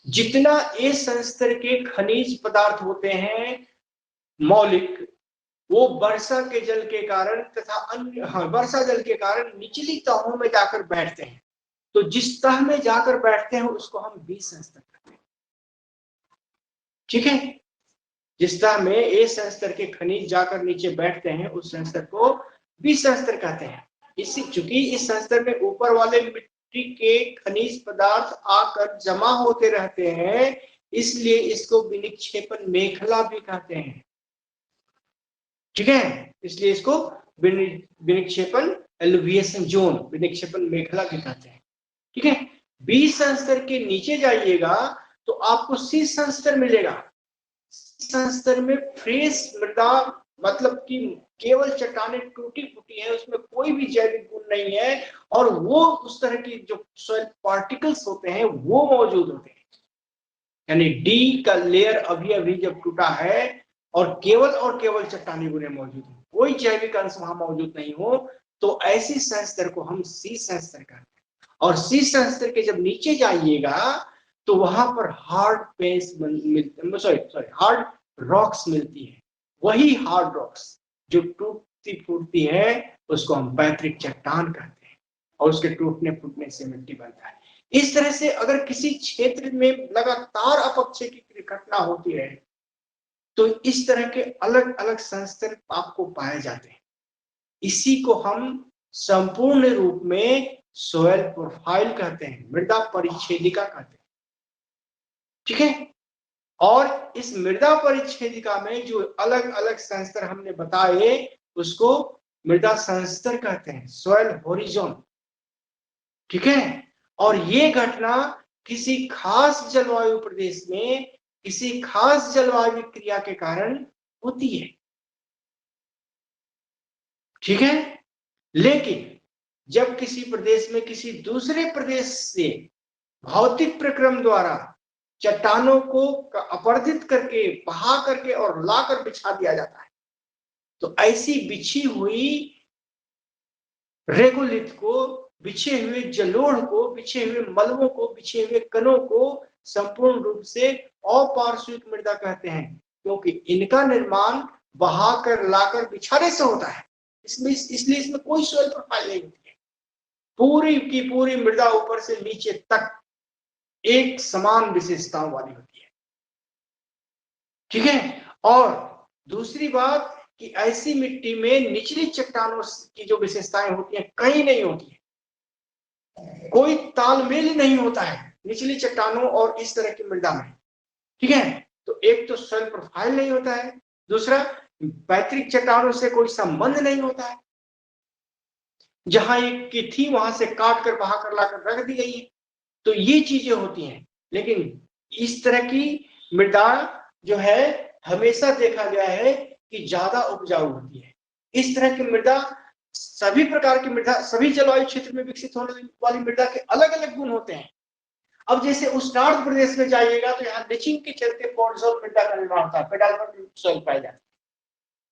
जितना ए संस्तर के खनिज पदार्थ होते हैं मौलिक, वो वर्षा के जल के कारण तथा अन्य वर्षा जल के कारण निचली तहों में जाकर बैठते हैं, तो जिस तह में जाकर बैठते हैं उसको हम बी संस्तर कहते हैं। ठीक है, जिस तह में ए संस्तर के खनिज जाकर नीचे बैठते हैं उस संस्तर को बी संस्तर कहते हैं। इसी चूंकि इस संस्तर में ऊपर वाले मिट्टी के खनिज पदार्थ आकर जमा होते रहते हैं, इसलिए इसको विनिक्षेपण मेखला भी कहते हैं। ठीक है, इसलिए इसको विनिक्षेपण एलुविएशन जोन, विनिक्षेपण मेखला भी कहते हैं। ठीक है, बी संस्तर के नीचे जाइएगा तो आपको सी संस्तर मिलेगा। संस्तर में फ्रेश मृदा, मतलब कि केवल चट्टानें टूटी फूटी है, उसमें कोई भी जैविक गुण नहीं है और वो उस तरह की जो सॉइल पार्टिकल्स होते हैं वो मौजूद होते हैं। यानी डी का लेयर अभी अभी जब टूटा है और केवल चट्टानी गुण मौजूद है, कोई जैविक अंश वहां मौजूद नहीं हो, तो ऐसी संस्तर को हम सी संस्तर कहते हैं। और सी संस्तर के जब नीचे जाइएगा तो वहां पर हार्ड पेस हार्ड रॉक्स मिलती है, वही हार्ड रॉक्स जो टूटती फूटती है उसको हम पैतृक चट्टान कहते हैं, और उसके टूटने फूटने से मिट्टी बनता है। इस तरह से अगर किसी क्षेत्र में लगातार अपक्षय की घटना होती है तो इस तरह के अलग अलग संस्तर आपको पाए जाते हैं। इसी को हम संपूर्ण रूप में सोयल प्रोफाइल कहते हैं, मृदा परिच्छेदिका कहते हैं। ठीक है, और इस मृदा परिच्छेदिका में जो अलग अलग संस्तर हमने बताए उसको मृदा संस्तर कहते हैं, सोयल होरिजोन। ठीक है, और ये घटना किसी खास जलवायु प्रदेश में किसी खास जलवायु क्रिया के कारण होती है। ठीक है, लेकिन जब किसी प्रदेश में किसी दूसरे प्रदेश से भौतिक प्रक्रम द्वारा चट्टानों को अपरदित करके बहा करके और लाकर बिछा दिया जाता है, तो ऐसी बिछी हुई रेगोलिथ को, बिछे हुए जलोढ़ को, बिछे हुए मलबों को, बिछे हुए कणों को संपूर्ण रूप से अपार्श्विक मृदा कहते हैं, क्योंकि इनका निर्माण बहाकर लाकर बिछाने से होता है। इसलिए इसमें कोई सोयल प्रोफाइल नहीं होती है। पूरी की पूरी मृदा ऊपर से नीचे तक एक समान विशेषताओं वाली होती है। ठीक है, और दूसरी बात कि ऐसी मिट्टी में निचली चट्टानों की जो विशेषताएं होती हैं कहीं नहीं होती है, कोई तालमेल नहीं होता है निचली चट्टानों और इस तरह की मृदा में। ठीक है, तो एक तो सोयल प्रोफाइल नहीं होता है, दूसरा पैतृक चट्टानों से कोई संबंध नहीं होता है, जहां एक की थी वहां से काट कर बहा कर लाकर रख दी गई है, तो ये चीजें होती हैं। लेकिन इस तरह की मृदा जो है हमेशा देखा गया है कि ज्यादा उपजाऊ होती है। इस तरह की मृदा, सभी प्रकार की मृदा, सभी जलवायु क्षेत्र में विकसित होने वाली मृदा के अलग अलग गुण होते हैं। अब जैसे उष्णार्ध प्रदेश में जाइएगा तो यहाँ लिचिंग के चलते पॉडजोल मृदा का निर्माण होता है, पेडाल्फर सोइल पाए जाते हैं।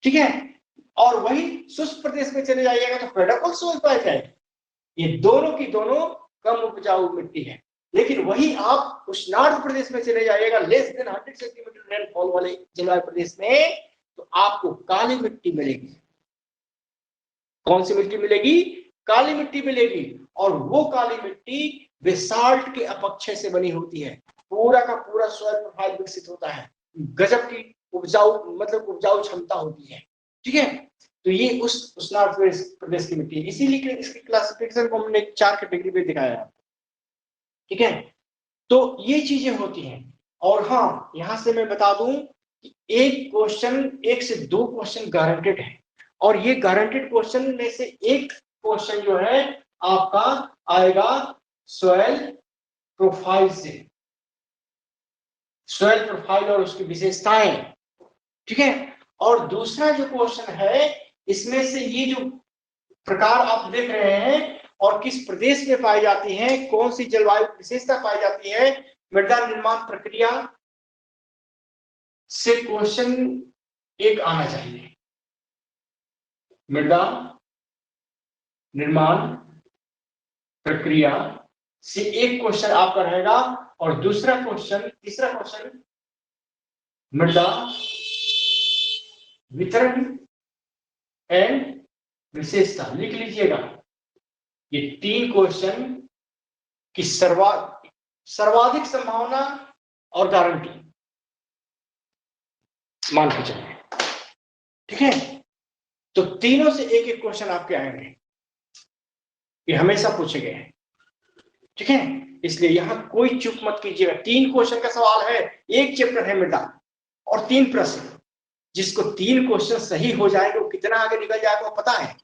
ठीक है, और वही शुष्क प्रदेश में चले जाइएगा तो पेडाकोल सोइल पाए जाएगी। ये दोनों की दोनों कम उपजाऊ मिट्टी है। लेकिन वही आप उष्णार्ध प्रदेश में चले जाइएगा, लेस देन 100 सेंटीमीटर रेनफॉल वाले जलवायु प्रदेश में, तो आपको काली मिट्टी मिलेगी। कौन सी मिट्टी मिलेगी? काली मिट्टी मिलेगी, और वो काली मिट्टी बेसाल्ट के अपक्षय से बनी होती है। पूरा का पूरा सोयल प्रोफाइल विकसित होता है, गजब की उपजाऊ मतलब उपजाऊ क्षमता होती है। ठीक है, तो ये उस उष्णार्ध प्रदेश की मिट्टी है। इसीलिए इसकी क्लासिफिकेशन को हमने 4 कैटेगरी में दिखाया है। ठीक है, तो ये चीजें होती हैं। और हाँ, यहां से मैं बता दूं कि एक क्वेश्चन, 1 से 2 क्वेश्चन गारंटेड है, और ये गारंटेड क्वेश्चन में से एक क्वेश्चन जो है आपका आएगा सोयल प्रोफाइल से, सोयल प्रोफाइल और उसकी विशेषताएं। ठीक है, और दूसरा जो क्वेश्चन है इसमें से ये जो प्रकार आप देख रहे हैं और किस प्रदेश में पाई जाती है, कौन सी जलवायु विशेषता पाई जाती है, मृदा निर्माण प्रक्रिया से क्वेश्चन एक आना चाहिए। मृदा निर्माण प्रक्रिया से एक क्वेश्चन आपका रहेगा, और दूसरा क्वेश्चन, तीसरा क्वेश्चन मृदा वितरण एंड विशेषता। लिख लीजिएगा, ये 3 क्वेश्चन की सर्वाधिक संभावना और गारंटी मान के चलिए। ठीक है, तो तीनों से एक एक क्वेश्चन आपके आएंगे, ये हमेशा पूछे गए हैं। ठीक है, इसलिए यहां कोई चूक मत कीजिएगा। 3 क्वेश्चन का सवाल है, एक चैप्टर है मृदा और 3 प्रश्न। जिसको 3 क्वेश्चन सही हो जाएंगे वो कितना आगे निकल जाएगा वो पता है,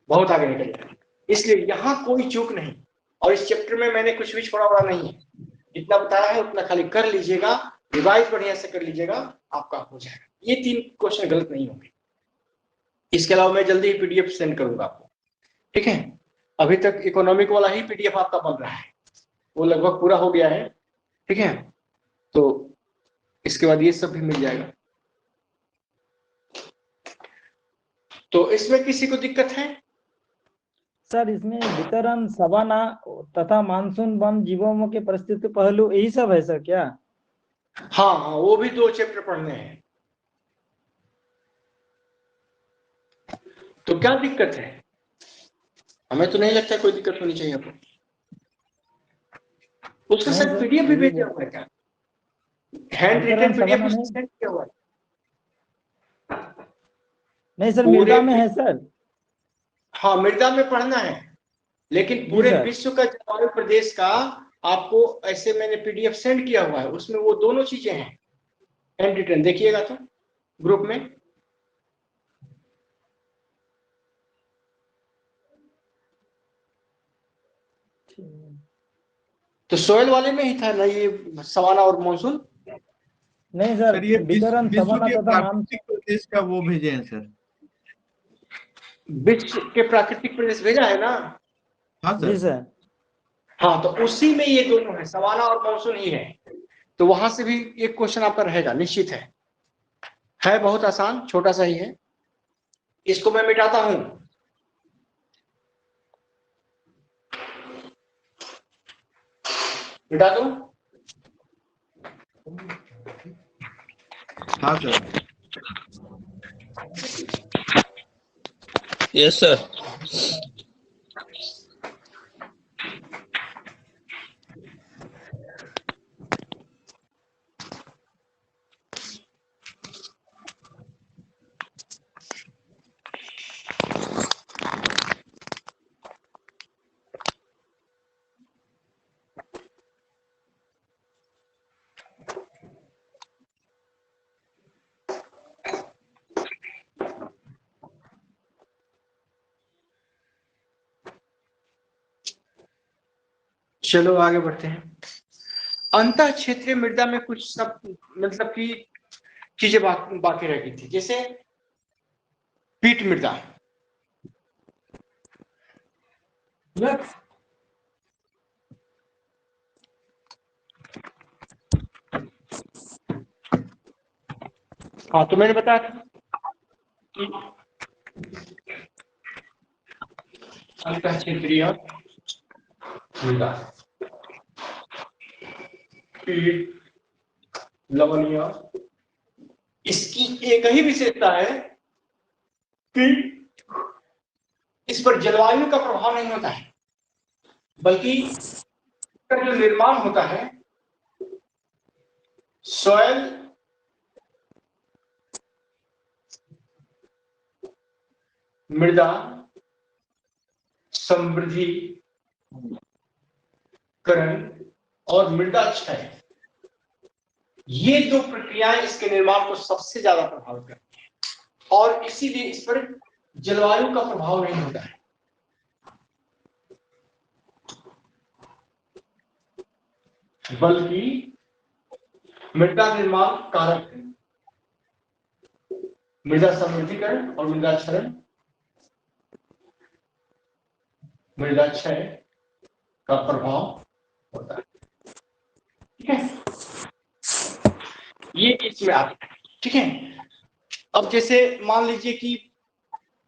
बहुत आगे निकल जाएगा। इसलिए यहां कोई चूक नहीं, और इस चैप्टर में मैंने कुछ भी छोड़ा हुआ नहीं है। जितना बताया है उतना खाली कर लीजिएगा, रिवाइज बढ़िया से कर लीजिएगा, आपका हो जाएगा। ये 3 क्वेश्चन गलत नहीं होंगे। इसके अलावा मैं जल्दी ही पीडीएफ सेंड करूंगा आपको। ठीक है, अभी तक इकोनॉमिक वाला ही पीडीएफ आपका बन रहा है, वो लगभग पूरा हो गया है। ठीक है, तो इसके बाद ये सब भी मिल जाएगा। तो इसमें किसी को दिक्कत है? सर इसमें वितरण, सवाना तथा मानसून वन जीवों के परिस्थिति पहलू, यही सब है सर क्या? हाँ, वो भी 2 चैप्टर पढ़ने हैं। तो क्या दिक्कत है? हमें तो नहीं लगता कोई दिक्कत होनी चाहिए आपको। उसका नहीं शायद सर, पीडीएफ भी वही भेजा बोल- हुआ है क्या? हैंड वितरण रिटन पीडीएफ सवाना उसने नहीं सेंड किया हुआ है नहीं सर, पूरे मृदा में है सर। हाँ, मृदा में पढ़ना है, लेकिन जी पूरे सर। विश्व का जलवायु प्रदेश का आपको ऐसे मैंने पीडीएफ सेंड किया हुआ है, उसमें वो दोनों चीजें हैं। हैंड रिटन देखिएगा तो ग्रुप में। तो सोयल वाले में ही था ना ये सवाना और मानसून? नहीं सर, सर ये वितरण विश्व सवाना के तथा प्राकृतिक प्रदेश का वो भेजे हैं सर। विश्व के प्राकृतिक प्रदेश भेजा है ना? हाँ जी सर। सर। हाँ, तो उसी में ये दोनों है, सवाना और मानसून ही है। तो वहां से भी एक क्वेश्चन आपका रहेगा, निश्चित है बहुत आसान, छोटा सा ही है। इसको मैं मिटाता हूं। मिटा दूं? हाँ सर। Yes sir. चलो आगे बढ़ते हैं। अंतः क्षेत्रीय मृदा में कुछ सब मतलब कि चीजें बाकी रह गई थी, जैसे पीट मृदा। हाँ, तो मैंने बताया था कि अंतः क्षेत्रीय मृदा, पीट, लवणीय, इसकी एक ही विशेषता है कि इस पर जलवायु का प्रभाव नहीं होता है, बल्कि इसका जो निर्माण होता है सॉइल मृदा समृद्धिकरण और मृदा क्षय, ये दो प्रक्रियाएं इसके निर्माण को सबसे ज्यादा प्रभावित करती हैं, और इसीलिए इस पर जलवायु का प्रभाव नहीं होता है। बल्कि मृदा निर्माण कारक है, मृदा समृद्धिकरण और मृदा क्षरण, मृदा क्षय का प्रभाव होता है। ठीक है, ये इसमें आता है। ठीक है, अब जैसे मान लीजिए कि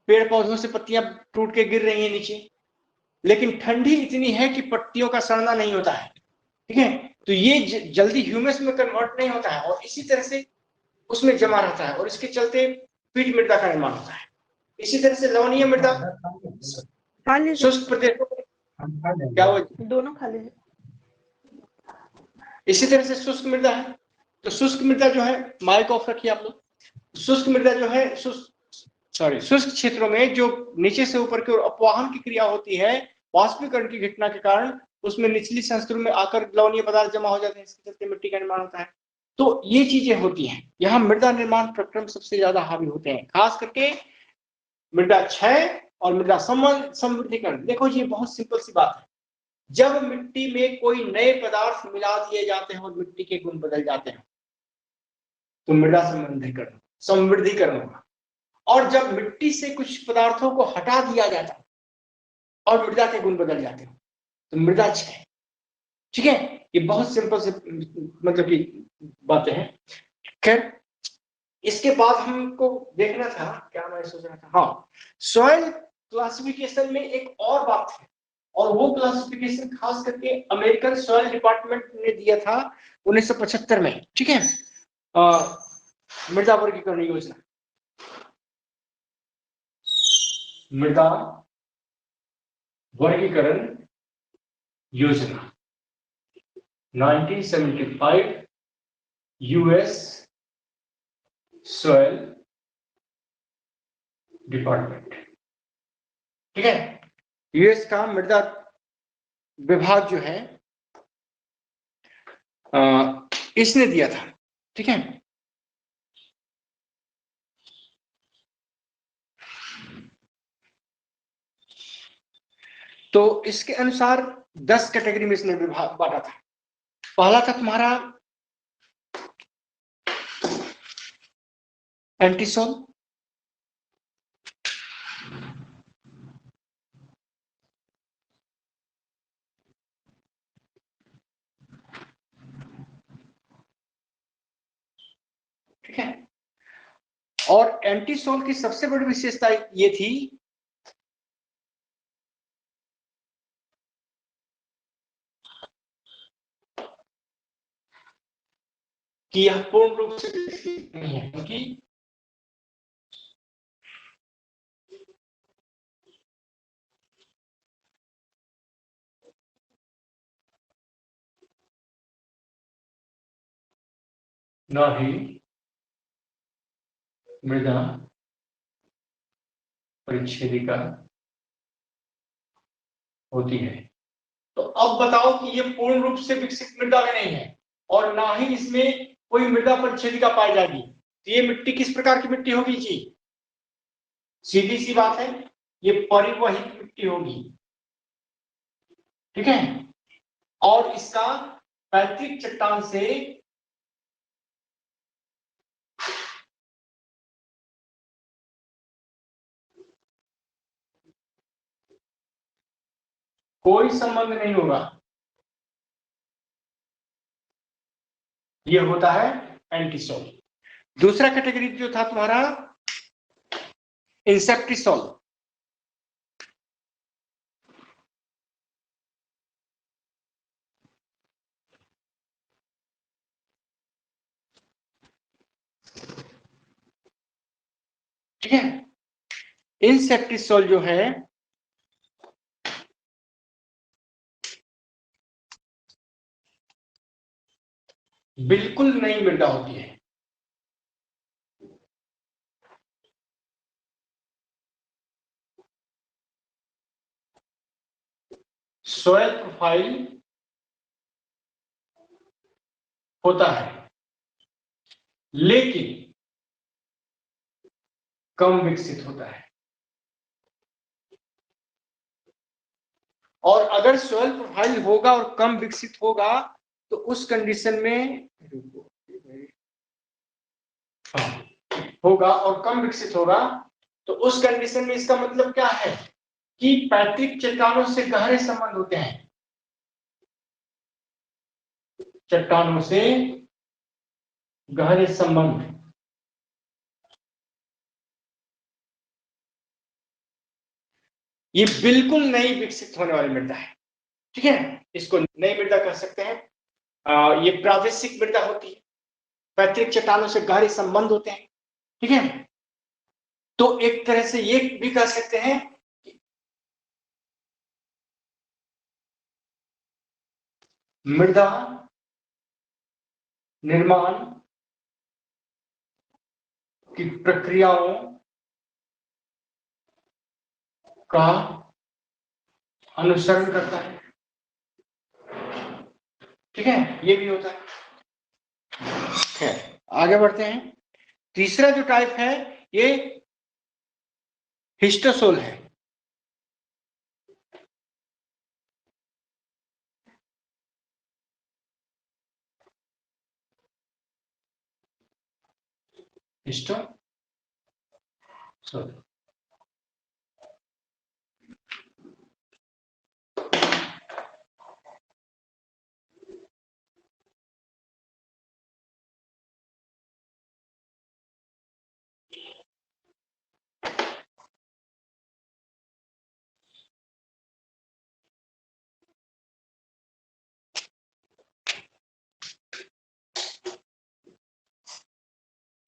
पेड़ पौधों से पत्तियां टूट के गिर रही हैं नीचे, लेकिन ठंडी इतनी है कि पत्तियों का सड़ना नहीं होता है। ठीक है, तो ये जल्दी ह्यूमस में कन्वर्ट नहीं होता है और इसी तरह से उसमें जमा रहता है, और इसके चलते पीट मृदा का निर्माण होता है। इसी तरह से लवणीय मृदा शुष्क प्रदेशों में क्या हो, दोनों खा लीजिए। इसी तरह से शुष्क मृदा है। तो शुष्क मृदा जो है, माइक ऑफ रखिए आप लोग। शुष्क मृदा जो है, शुष्क क्षेत्रों में जो नीचे से ऊपर की ओर अपवाहन की क्रिया होती है, वाष्पीकरण की घटना के कारण उसमें निचली संस्तरों में आकर लवणीय पदार्थ जमा हो जाते हैं, इसके चलते मिट्टी का निर्माण होता है। तो ये चीजें होती हैं, यहाँ मृदा निर्माण प्रक्रम सबसे ज्यादा हावी होते हैं, खास करके मृदा क्षय और मृदा समृद्धिकरण। देखो ये बहुत सिंपल सी बात है, जब मिट्टी में कोई नए पदार्थ मिला दिए जाते हैं और मिट्टी के गुण बदल जाते हैं तो मृदा समृद्धिकरण होगा। और जब मिट्टी से कुछ पदार्थों को हटा दिया जाता है और मृदा के गुण बदल जाते हैं तो मृदा क्षय। ठीक है, ये बहुत सिंपल से मतलब की बातें हैं। खैर, इसके बाद हमको देखना था, क्या मैं सोच रहा था, हाँ, सॉइल क्लासिफिकेशन में एक और बात है, और वो क्लासिफिकेशन खास करके अमेरिकन सॉइल डिपार्टमेंट ने दिया था 1975 में। ठीक है, मृदा वर्गीकरण योजना। मृदा वर्गीकरण योजना 1975 यूएस सॉइल डिपार्टमेंट। ठीक है, यूएस का मृदा विभाग जो है इसने दिया था। ठीक है, तो इसके अनुसार 10 कैटेगरी में इसने विभाग बांटा था। पहला था तुम्हारा एंटीसोल, ठीक है, और एंटीसोल की सबसे बड़ी विशेषता ये थी कि यह पूर्ण रूप से विकसित नहीं है, क्योंकि न ही मृदा परिच्छेदिका होती है। तो अब बताओ कि ये पूर्ण रूप से विकसित मृदा में नहीं है और ना ही इसमें कोई मृदा परिच्छेदिका पाई जाएगी। तो ये मिट्टी किस प्रकार की मिट्टी होगी जी? सीधी सी बात है, ये परिवहित मिट्टी होगी। ठीक है, और इसका पैतृक चट्टान से कोई संबंध नहीं होगा। ये होता है एंटीसोल। दूसरा कैटेगरी जो था तुम्हारा इंसेक्टिसोल। ठीक है, इंसेक्टिसोल जो है बिल्कुल नई मृदा होती है। सॉइल प्रोफाइल होता है लेकिन कम विकसित होता है। और अगर सॉइल प्रोफाइल होगा और कम विकसित होगा तो उस कंडीशन में होगा और कम विकसित होगा तो उस कंडीशन में इसका मतलब क्या है कि पैतृक चट्टानों से गहरे संबंध होते हैं। चट्टानों से गहरे संबंध, ये बिल्कुल नई विकसित होने वाली मृदा है। ठीक है, इसको नई मृदा कह सकते हैं। ये प्रादेशिक मृदा होती है, पैतृक चट्टानों से गहरे संबंध होते हैं। ठीक है, तो एक तरह से ये भी कह सकते हैं कि मृदा निर्माण की प्रक्रियाओं का अनुसरण करता है। ठीक है, ये भी होता है। खैर, आगे बढ़ते हैं। तीसरा जो टाइप है ये हिस्टोसोल है। हिस्टोसोल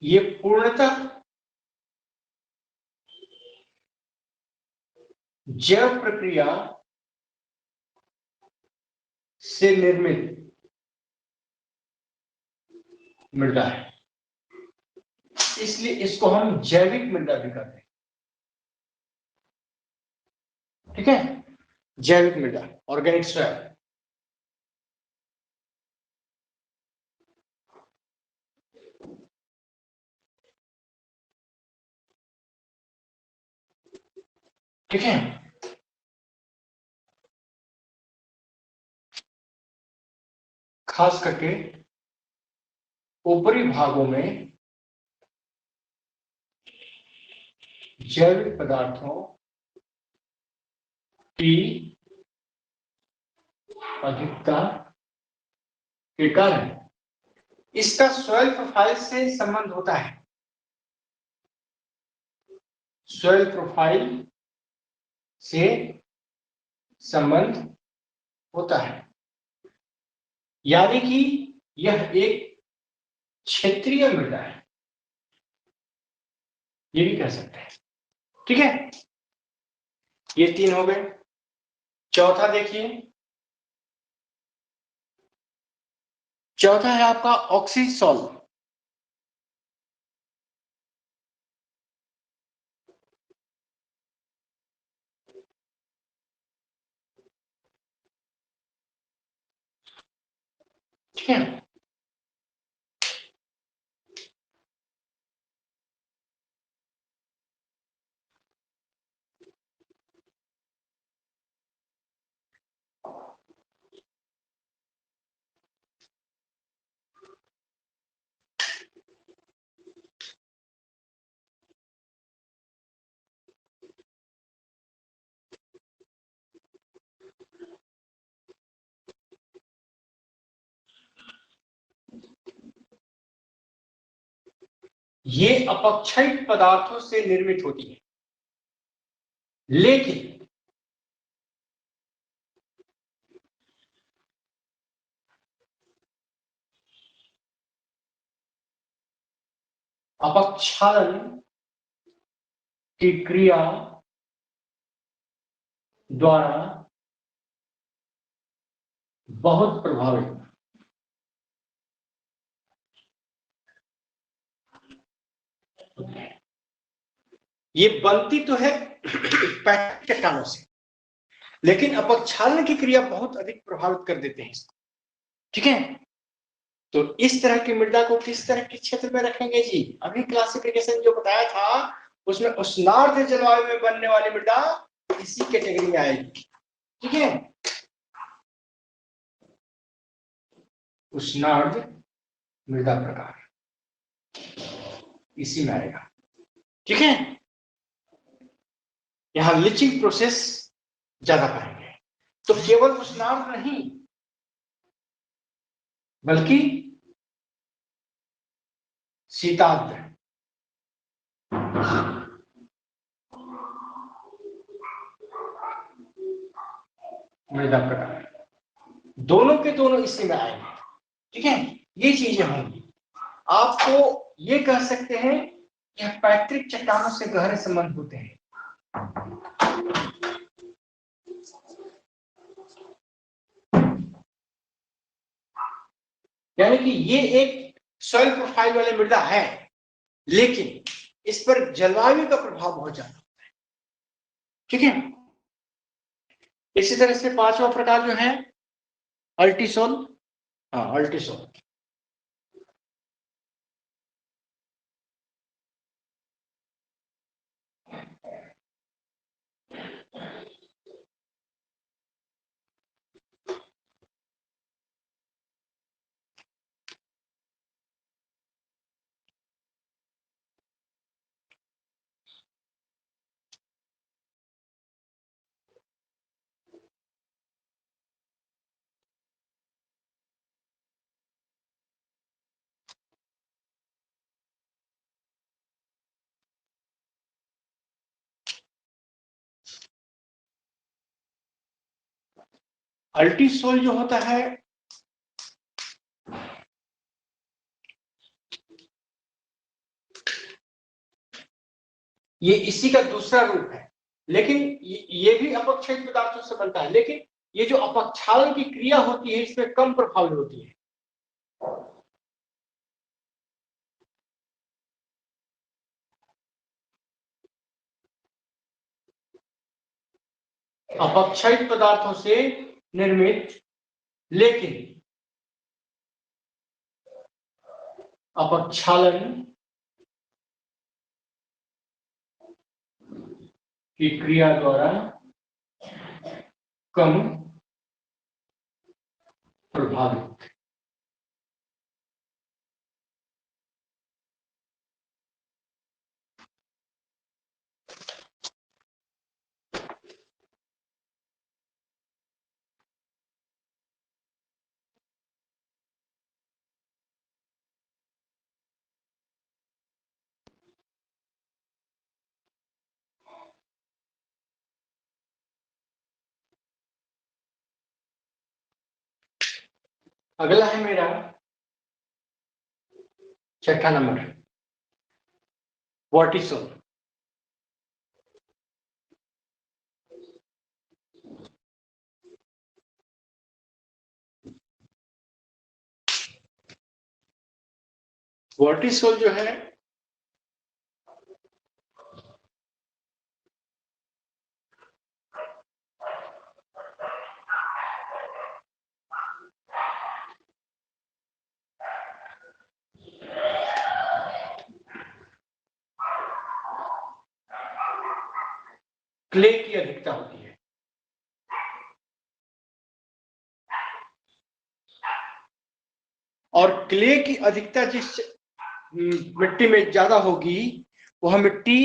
ये पूर्णतः जैव प्रक्रिया से निर्मित मृदा है, इसलिए इसको हम जैविक मृदा भी कहते हैं। ठीक है, जैविक मृदा, ऑर्गेनिक सॉइल। ठीक है, खास करके ऊपरी भागों में जैविक पदार्थों की अधिकता के कारण इसका सॉइल प्रोफाइल से संबंध होता है। सॉइल प्रोफाइल से संबंध होता है, यानी कि यह एक क्षेत्रीय मृदा है, ये भी कह सकते हैं। ठीक है, ये 3 हो गए। चौथा देखिए, चौथा है आपका ऑक्सीसॉल। ठीक है, ये अपक्षयिक पदार्थों से निर्मित होती है, लेकिन अपक्षालन की क्रिया द्वारा बहुत प्रभावित। ये बनती तो है पैटर्न चट्टानों से, लेकिन अपक्षालन की क्रिया बहुत अधिक प्रभावित कर देते हैं इसको। ठीक है, तो इस तरह की मृदा को किस तरह के क्षेत्र में रखेंगे जी? अभी क्लासिफिकेशन जो बताया था उसमें उष्णार्द्र जलवायु में बनने वाली मृदा इसी कैटेगरी में आएगी। ठीक है, उष्णार्द्र मृदा प्रकार इसी में आएगा। ठीक है, यहां लिचिंग प्रोसेस ज्यादा पाएंगे, तो केवल उष्णार्द्र नहीं बल्कि शीताद्र मृदा प्रकार दोनों के दोनों इसी में आएंगे। ठीक है, ये चीजें होंगी। आपको ये कह सकते हैं कि पैतृक चट्टानों से गहरे संबंध होते हैं। यानी कि ये एक सॉइल प्रोफाइल वाली मृदा है, लेकिन इस पर जलवायु का प्रभाव बहुत ज्यादा होता है। ठीक है, इसी तरह से 5वां प्रकार जो है अल्टीसोल। हाँ, अल्टीसोल अल्टीसोल जो होता है ये इसी का दूसरा रूप है, लेकिन ये भी अपक्षयित पदार्थों से बनता है, लेकिन ये जो अपक्षालन की क्रिया होती है इसमें कम प्रभावी होती है। अपक्षयित पदार्थों से निर्मित लेकिन अपक्षालन की क्रिया द्वारा कम प्रभावित। अगला है मेरा छठा नंबर, वर्टिसोल। वर्टिसोल जो है क्ले की अधिकता होती है। और क्ले की अधिकता जिस मिट्टी में ज्यादा होगी वह मिट्टी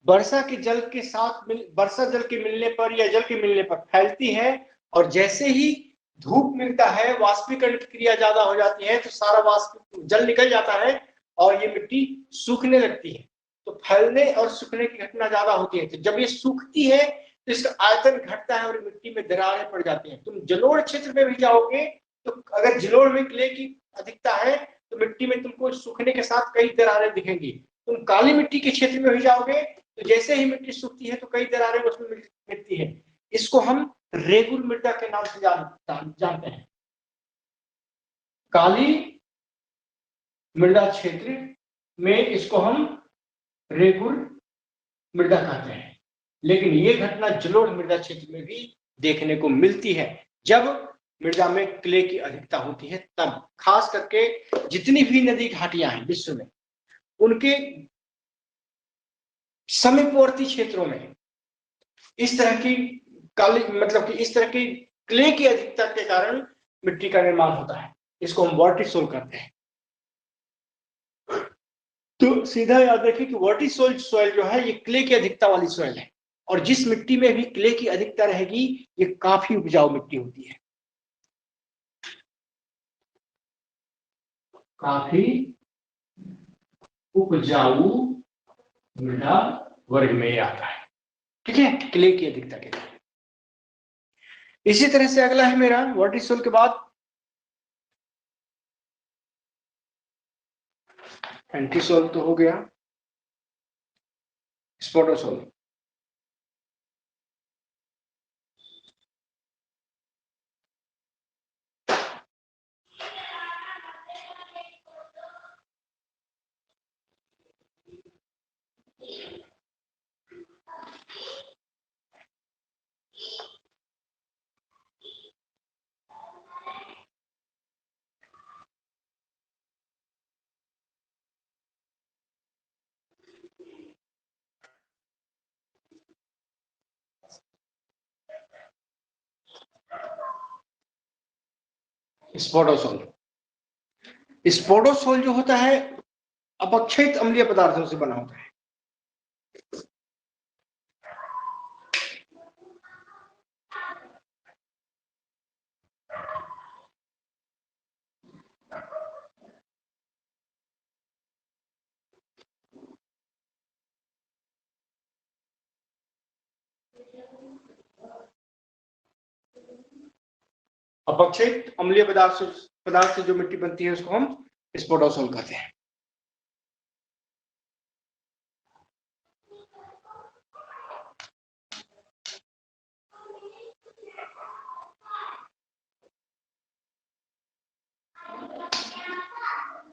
वर्षा के जल के साथ वर्षा जल के मिलने पर या जल के मिलने पर फैलती है, और जैसे ही धूप मिलता है वाष्पीकरण की क्रिया ज्यादा हो जाती है तो सारा वाष्प जल निकल जाता है और ये मिट्टी सूखने लगती है। तो फैलने और सूखने की घटना ज्यादा होती है। तो जब ये सूखती है तो इसका आयतन घटता है और मिट्टी में दरारें पड़ जाती हैं। तुम जलोढ़ क्षेत्र में भी जाओगे तो अगर जलोढ़ में क्ले की अधिकता है तो मिट्टी में तुमको सूखने के साथ कई दरारें दिखेंगी। तुम काली मिट्टी के क्षेत्र में भी जाओगे तो जैसे ही मिट्टी सूखती है तो कई दरारें उसमें मिलती है। इसको हम रेगुल मृदा के नाम से जानते हैं। काली मृदा क्षेत्र में इसको हम रेगुल मृदा कहते हैं, लेकिन ये घटना जलोढ़ मृदा क्षेत्र में भी देखने को मिलती है जब मृदा में क्ले की अधिकता होती है। तब खास करके जितनी भी नदी घाटियां हैं विश्व में उनके समीपवर्ती क्षेत्रों में इस तरह की काली मतलब कि इस तरह की क्ले की अधिकता के कारण मिट्टी का निर्माण होता है। इसको हम वर्टिसोल कहते हैं। तो सीधा याद रखिए कि वर्टिसोल सॉइल जो है ये क्ले की अधिकता वाली सॉइल है, और जिस मिट्टी में भी क्ले की अधिकता रहेगी ये काफी उपजाऊ मिट्टी होती है। काफी उपजाऊ मृदा वर्ग में आता है, ठीक है, क्ले की अधिकता के लिए। इसी तरह से अगला है मेरा वर्टिसोल के बाद एंटीसोल तो हो गया, स्पोटोसोल। स्पोटोसोल, स्पोटोसोल जो होता है अपक्षयित अम्लीय पदार्थों से बना होता है। अपक्षयित अम्लीय पदार्थ से जो मिट्टी बनती है उसको हम स्पोटोसोल कहते हैं।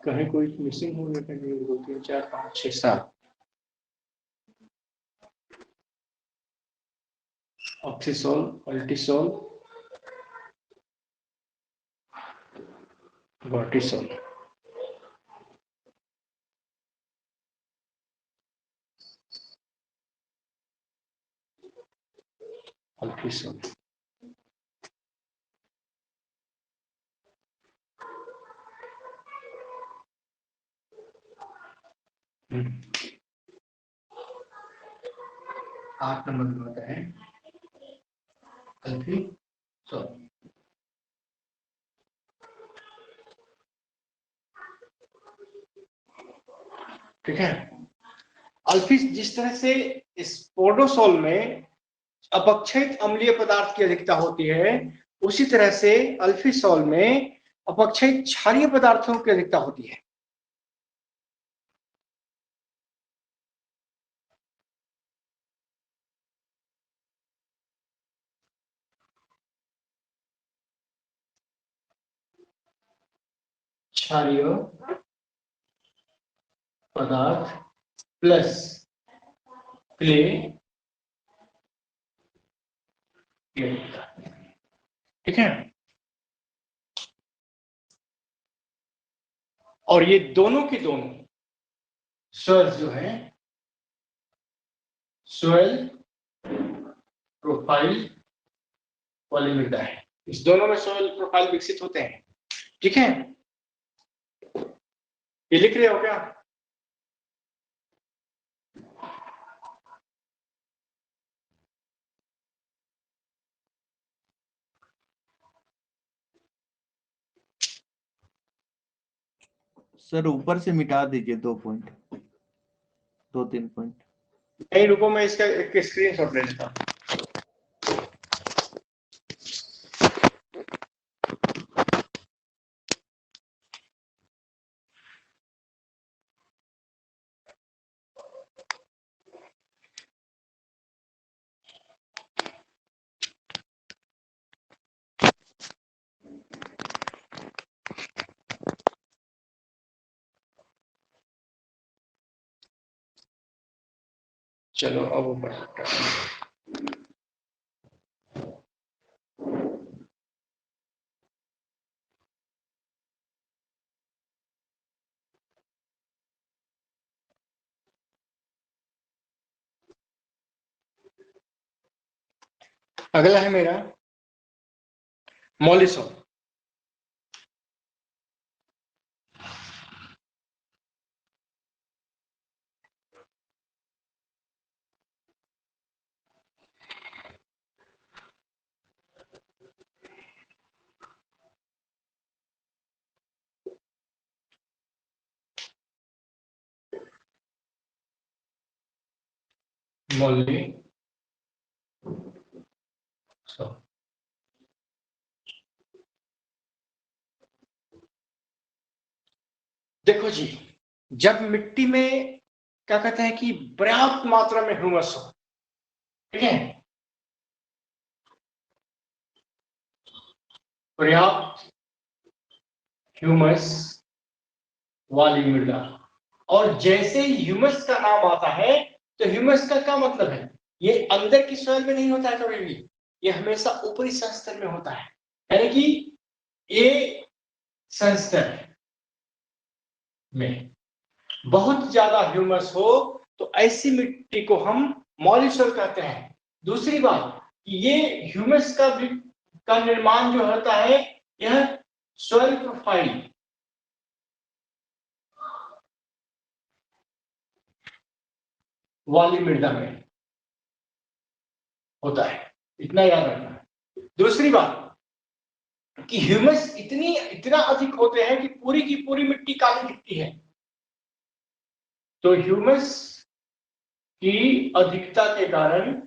कहीं कोई मिसिंग होने का नहीं, 2 3 4 5 6 7 ऑक्सीसोल, अल्टीसोल, कॉर्टिसोल। अल्टीसोल, हम्म। 8 नंबर में होता है अल्फीसोल। ठीक है। अल्फीस जिस तरह से स्पोडोसोल में अपक्षयित अम्लीय पदार्थ की अधिकता होती है, उसी तरह से अल्फीसोल में अपक्षयित क्षारीय पदार्थों की अधिकता होती है। क्षारीय पदार्थ प्लस क्ले, ठीक है। और ये दोनों की दोनों सोयल जो है, सोयल प्रोफाइल वाली मृदा है। इस दोनों में सोयल प्रोफाइल विकसित होते हैं। ठीक है, ये लिख रहे हो क्या? सर ऊपर से मिटा दीजिए 2 पॉइंट, 2-3 पॉइंट। नहीं रुको, मैं इसका एक स्क्रीनशॉट ले लेता हूं। चलो अब ऊपर अगला है मेरा मॉलिसोल। मॉलिसोल, देखो जी, जब मिट्टी में क्या कहते हैं कि पर्याप्त मात्रा में ह्यूमस हो, ठीक है, पर्याप्त ह्यूमस वाली मृदा, और जैसे ही ह्यूमस का नाम आता है तो ह्यूमस का क्या मतलब है, ये अंदर की सॉइल में नहीं होता है कभी भी, ये हमेशा ऊपरी संस्तर में होता है। यानी कि ये संस्तर में बहुत ज्यादा ह्यूमस हो तो ऐसी मिट्टी को हम मॉलिसोल कहते हैं। दूसरी बात, ये ह्यूमस का निर्माण जो होता है, यह सॉइल प्रोफाइल वाली मृदा में होता है, इतना याद रखना। दूसरी बात कि ह्यूमस इतना अधिक होते हैं कि पूरी की पूरी मिट्टी काली दिखती है। तो ह्यूमस की अधिकता के कारण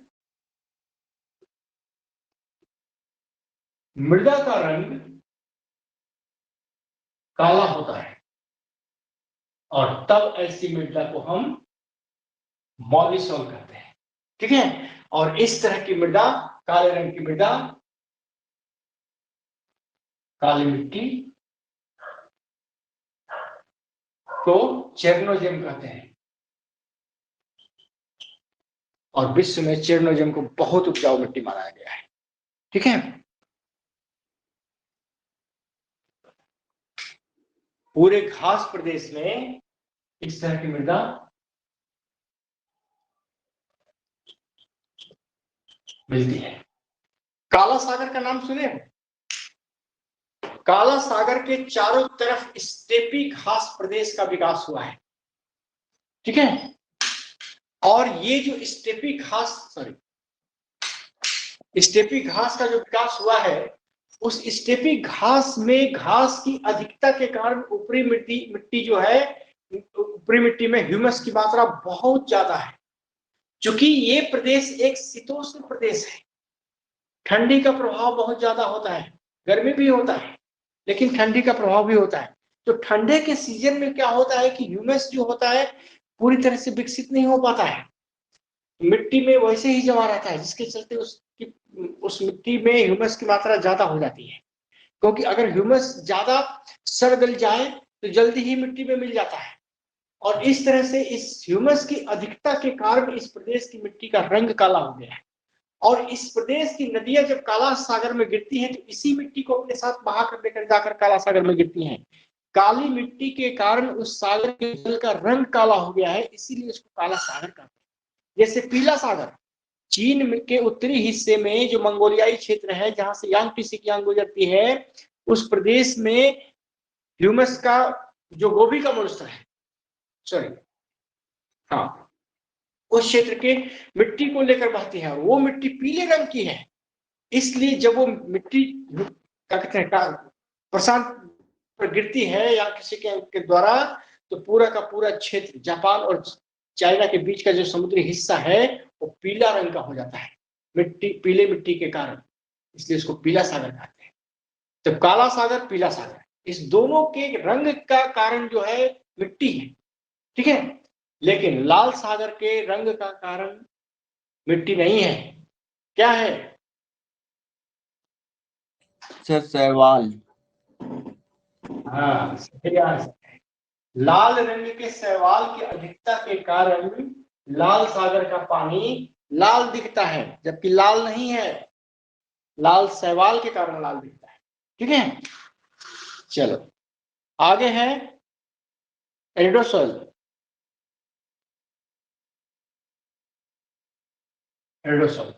मृदा का रंग काला होता है, और तब ऐसी मृदा को हम मॉलिसोल कहते हैं। ठीक है, और इस तरह की मृदा, काले रंग की मृदा, काली मिट्टी को चेरनोजेम कहते हैं और विश्व में चेरनोजेम को बहुत उपजाऊ मिट्टी माना गया है। ठीक है, पूरे घास प्रदेश में इस तरह की मृदा मिलती है। काला सागर का नाम सुने? काला सागर के चारों तरफ स्टेपी घास प्रदेश का विकास हुआ है। ठीक है, और ये जो स्टेपी घास का जो विकास हुआ है, उस स्टेपी घास में घास की अधिकता के कारण ऊपरी मिट्टी जो है, ऊपरी मिट्टी में ह्यूमस की मात्रा बहुत ज्यादा है। क्योंकि ये प्रदेश एक शीतोष्ण प्रदेश है, ठंडी का प्रभाव बहुत ज्यादा होता है, गर्मी भी होता है लेकिन ठंडी का प्रभाव भी होता है। तो ठंडे के सीजन में क्या होता है कि ह्यूमस जो होता है पूरी तरह से विकसित नहीं हो पाता है, मिट्टी में वैसे ही जमा रहता है, जिसके चलते उस मिट्टी में ह्यूमस की मात्रा ज्यादा हो जाती है। क्योंकि अगर ह्यूमस ज्यादा सड़ गल जाए तो जल्दी ही मिट्टी में मिल जाता है, और इस तरह से इस ह्यूमस की अधिकता के कारण इस प्रदेश की मिट्टी का रंग काला हो गया है। और इस प्रदेश की नदियां जब काला सागर में गिरती हैं तो इसी मिट्टी को अपने साथ बहा कर लेकर जाकर काला सागर में गिरती हैं। काली मिट्टी के कारण उस सागर के जल का रंग काला हो गया है, इसीलिए इसको काला सागर कहते हैं। जैसे पीला सागर चीन के उत्तरी हिस्से में जो मंगोलियाई क्षेत्र है, जहां से यांगत्से कियांग गुजरती है, उस प्रदेश में ह्यूमस का जो गोभी का मॉइस्चर है, सॉरी हाँ, उस क्षेत्र के मिट्टी को लेकर बहती है और वो मिट्टी पीले रंग की है। इसलिए जब वो मिट्टी क्या कहते हैं प्रशांत पर गिरती है या किसी के द्वारा, तो पूरा का पूरा क्षेत्र जापान और चाइना के बीच का जो समुद्री हिस्सा है वो पीला रंग का हो जाता है, पीले मिट्टी के कारण, इसलिए इसको पीला सागर कहते हैं। तो काला सागर, पीला सागर, इस दोनों के रंग का कारण जो है मिट्टी है। ठीक है, लेकिन लाल सागर के रंग का कारण मिट्टी नहीं है, क्या है? सर शैवाल। हाँ, सही आंसर है। लाल रंग के शैवाल की अधिकता के कारण लाल सागर का पानी लाल दिखता है, जबकि लाल नहीं है, लाल शैवाल के कारण लाल दिखता है। ठीक है, चलो आगे है एरिडोसॉइल। एरिडोसॉइल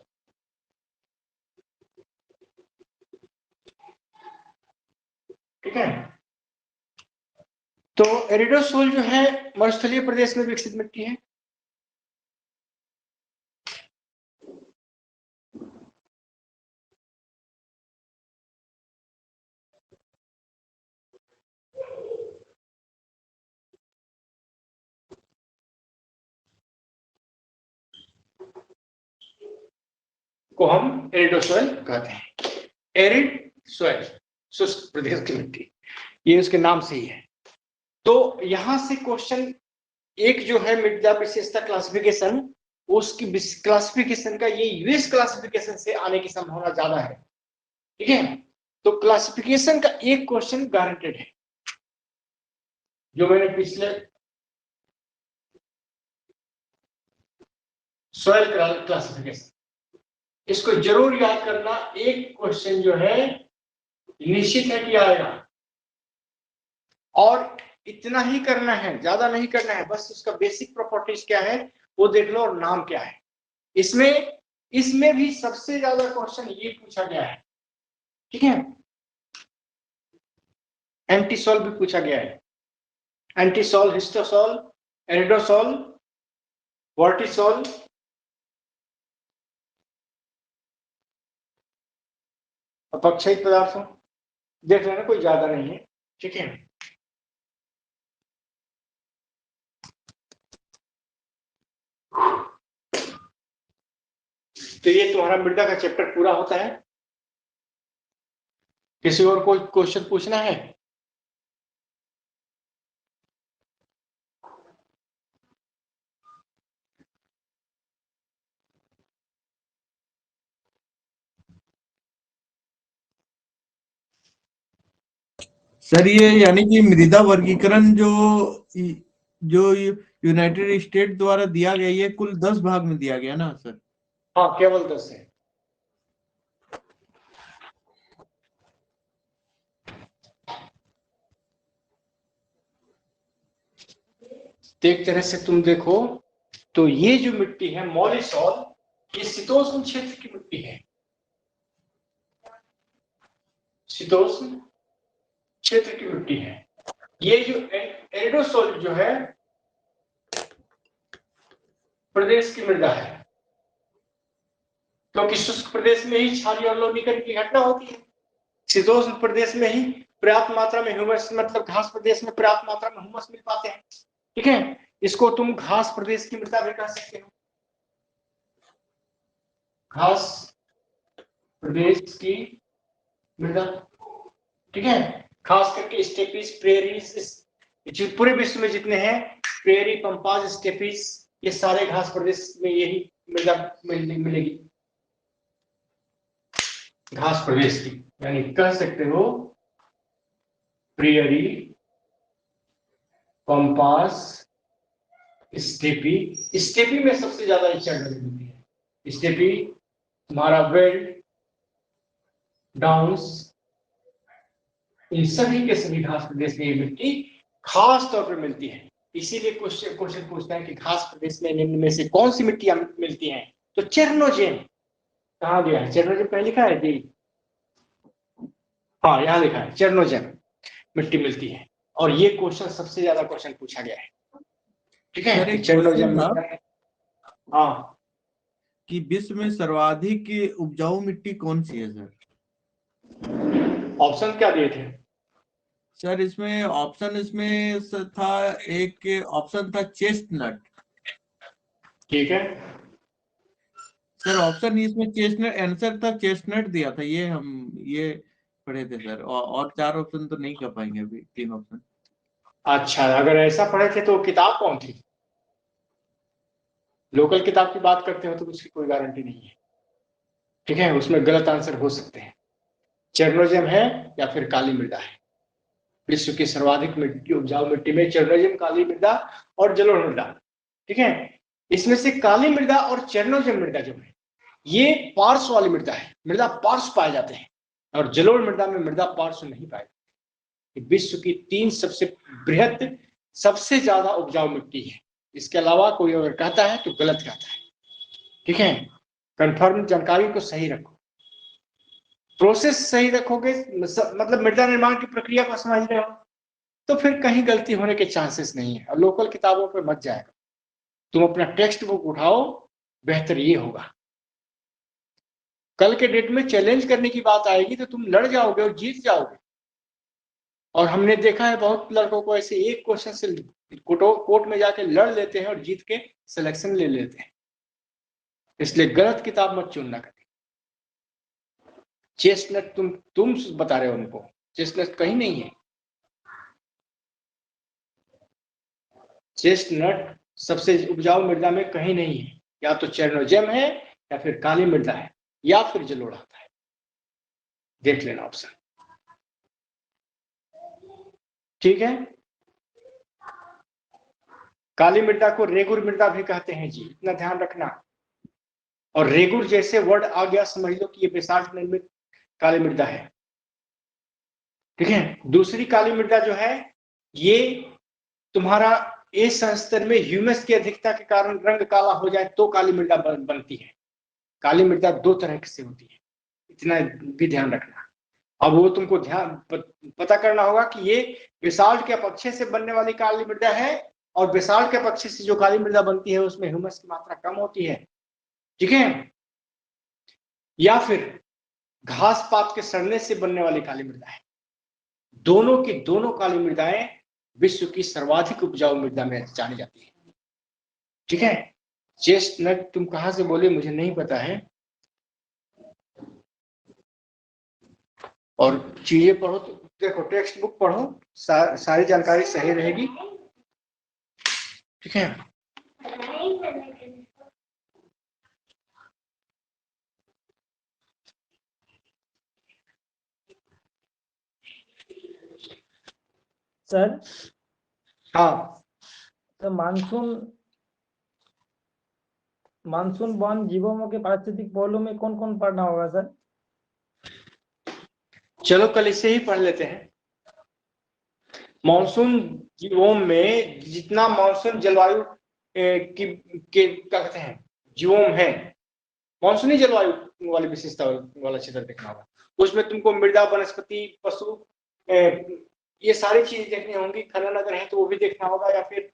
ठीक है, तो एरिडोसॉइल जो है मरुस्थलीय प्रदेश में विकसित मिट्टी है। को हम एरिडोसॉइल कहते हैं। एरिड सॉइल, शुष्क प्रदेश की मिट्टी, ये उसके नाम से ही है। तो यहां से क्वेश्चन एक जो है मृदा विशेषता क्लासिफिकेशन, उसकी क्लासिफिकेशन का ये यूएस क्लासिफिकेशन से आने की संभावना ज्यादा है। ठीक है, तो क्लासिफिकेशन का एक क्वेश्चन गारंटेड है, जो मैंने पिछले सॉइल क्लासिफिकेशन, इसको जरूर याद करना। एक क्वेश्चन जो है निश्चित है कि आएगा, और इतना ही करना है, ज्यादा नहीं करना है, बस उसका बेसिक प्रॉपर्टीज क्या है वो देख लो और नाम क्या है। इसमें भी सबसे ज्यादा क्वेश्चन ये पूछा गया है। ठीक है, एंटीसॉल भी पूछा गया है, एंटीसॉल, हिस्टोसॉल, एरिडोसॉल, वर्टिसॉल, अपक्षयित पदार्थों, देख लेना, कोई ज्यादा नहीं है। ठीक है, तो ये तुम्हारा मृदा का चैप्टर पूरा होता है। किसी और कोई क्वेश्चन पूछना है? सर ये यानी कि मृदा वर्गीकरण जो जो यूनाइटेड स्टेट द्वारा दिया गया, ये कुल 10 भाग में दिया गया ना सर? हाँ, केवल 10 है। तो एक तरह से तुम देखो तो ये जो मिट्टी है मॉलिसॉल, ये शीतोष्ण क्षेत्र की मिट्टी है। शीतोष्ण क्षेत्र की मिट्टी है। ये जो एरिडोसोल जो है प्रदेश की मृदा है, क्योंकि शुष्क प्रदेश में ही क्षारीय और लवणीकरण की घटना होती है। शीतोष्ण प्रदेश में ही पर्याप्त मात्रा में ह्यूमस, मतलब घास प्रदेश में पर्याप्त मात्रा में ह्यूमस मिल पाते हैं। ठीक है, इसको तुम घास प्रदेश की मृदा भी कह सकते हो। घास प्रदेश की मृदा, ठीक है। खास करके स्टेपीज, प्रेरीज, पूरे विश्व में जितने हैं प्रेरी, पंपाज, स्टेपीज, ये सारे घास प्रदेश में यही मृदा मिलेगी, घास प्रदेश की। यानी कह सकते हो प्रेरी, पंपास, स्टेपी। स्टेपी में सबसे ज्यादा चढ़ मिलती है। स्टेपी, तुम्हारा वेल्ड, डाउन्स, इन सभी के सभी घास प्रदेश में ये मिट्टी खास तौर पर मिलती है। इसीलिए क्वेश्चन पूछता है कि घास प्रदेश में निम्न में से कौन सी मिट्टियां मिलती हैं? तो चेरनोजेम कहा गया है? चेरनोजेम पहले लिखा है जी, हाँ यहाँ लिखा है चेरनोजेम मिट्टी मिलती है। और ये क्वेश्चन सबसे ज्यादा क्वेश्चन पूछा गया है। ठीक सर है, एक चेरनोजेम क्वेश्चन था हाँ, कि विश्व में सर्वाधिक उपजाऊ मिट्टी कौन सी है सर? ऑप्शन क्या दिए थे? सर इसमें ऑप्शन था, एक ऑप्शन था चेस्टनट। ठीक है, सर ऑप्शन इसमें चेस्टनट आंसर था, चेस्टनट दिया था, ये हम ये पढ़े थे सर। और 4 ऑप्शन तो नहीं कर पाएंगे अभी, 3 ऑप्शन। अच्छा अगर ऐसा पढ़े थे तो किताब कौन थी? लोकल किताब की बात करते हो तो उसकी कोई गारंटी नहीं है। ठीक है, उसमें गलत आंसर हो सकते हैं। चेरनोजेम है या फिर काली मृदा है। विश्व की सर्वाधिक मिट्टी, उपजाऊ मिट्टी में चेरनोजेम, काली मृदा और जलोढ़ मृदा। ठीक है, इसमें से काली मृदा और चेरनोजेम मृदा जो है ये पार्श्व वाली मृदा है। मृदा पार्श्व पाए जाते हैं और जलोढ़ मृदा में मृदा पार्श्व नहीं पाए जाते। विश्व की 3 सबसे बृहद, सबसे ज्यादा उपजाऊ मिट्टी है। इसके अलावा कोई अगर कहता है तो गलत कहता है। ठीक है, कंफर्म जानकारी को सही रखो, प्रोसेस सही रखोगे, मतलब मृदा निर्माण की प्रक्रिया को समझ रहे हो तो फिर कहीं गलती होने के चांसेस नहीं है। और लोकल किताबों पर मत जाएगा, तुम अपना टेक्स्ट बुक उठाओ, बेहतर ये होगा। कल के डेट में चैलेंज करने की बात आएगी तो तुम लड़ जाओगे और जीत जाओगे। और हमने देखा है बहुत लड़कों को ऐसे एक क्वेश्चन से कोर्ट में जाके लड़ लेते हैं और जीत के सिलेक्शन ले लेते हैं। इसलिए गलत किताब मत चुनना कभी। चेस्टनट तुम बता रहे हो उनको, चेस्टनट कहीं नहीं है। चेस्टनट सबसे उपजाऊ मृदा में कहीं नहीं है। या तो चेरनोजेम है या फिर काली मृदा है या फिर जलोढ़ आता है। देख लेना ऑप्शन। ठीक है, काली मृदा को रेगुर मृदा भी कहते हैं जी, इतना ध्यान रखना। और रेगुर जैसे वर्ड आ गया समझ लो कि ये बेसाल्ट निर्मित काली मृदा है। ठीक है, दूसरी काली मृदा जो है ये तुम्हारा इस स्तर में ह्यूमस की अधिकता के कारण रंग काला हो जाए तो काली मृदा बनती है। काली मृदा 2 तरह से होती है, इतना भी ध्यान रखना। अब वो तुमको पता करना होगा कि ये बेसाल्ट के अपक्षय से बनने वाली काली मृदा है और बेसाल्ट के अपक्षय से जो काली मृदा बनती है उसमें ह्यूमस की मात्रा कम होती है। ठीक है, या फिर घास पात के सड़ने से बनने वाली काली मृदा है। दोनों की दोनों काली मृदाएं विश्व की सर्वाधिक उपजाऊ मृदा में जानी जाती है। ठीक है, चेस्टनट तुम कहां से बोले मुझे नहीं पता है। और चीजें पढ़ो तो देखो, टेक्स्ट बुक पढ़ो, सारी जानकारी सही रहेगी। ठीक है, सर हाँ, तो मानसून वन जीवों के पारिस्थितिक पहलू में कौन कौन पढ़ना होगा सर? चलो कल इसे ही पढ़ लेते हैं। मानसून जीवों में जितना मानसून जलवायु की क्या कहते हैं जीवोम है, मानसूनी जलवायु वाली विशेषता वाला क्षेत्र देखना होगा। उसमें तुमको मृदा, वनस्पति, पशु, ये सारी चीजें देखनी होंगी। खनन अगर है तो वो भी देखना होगा, या फिर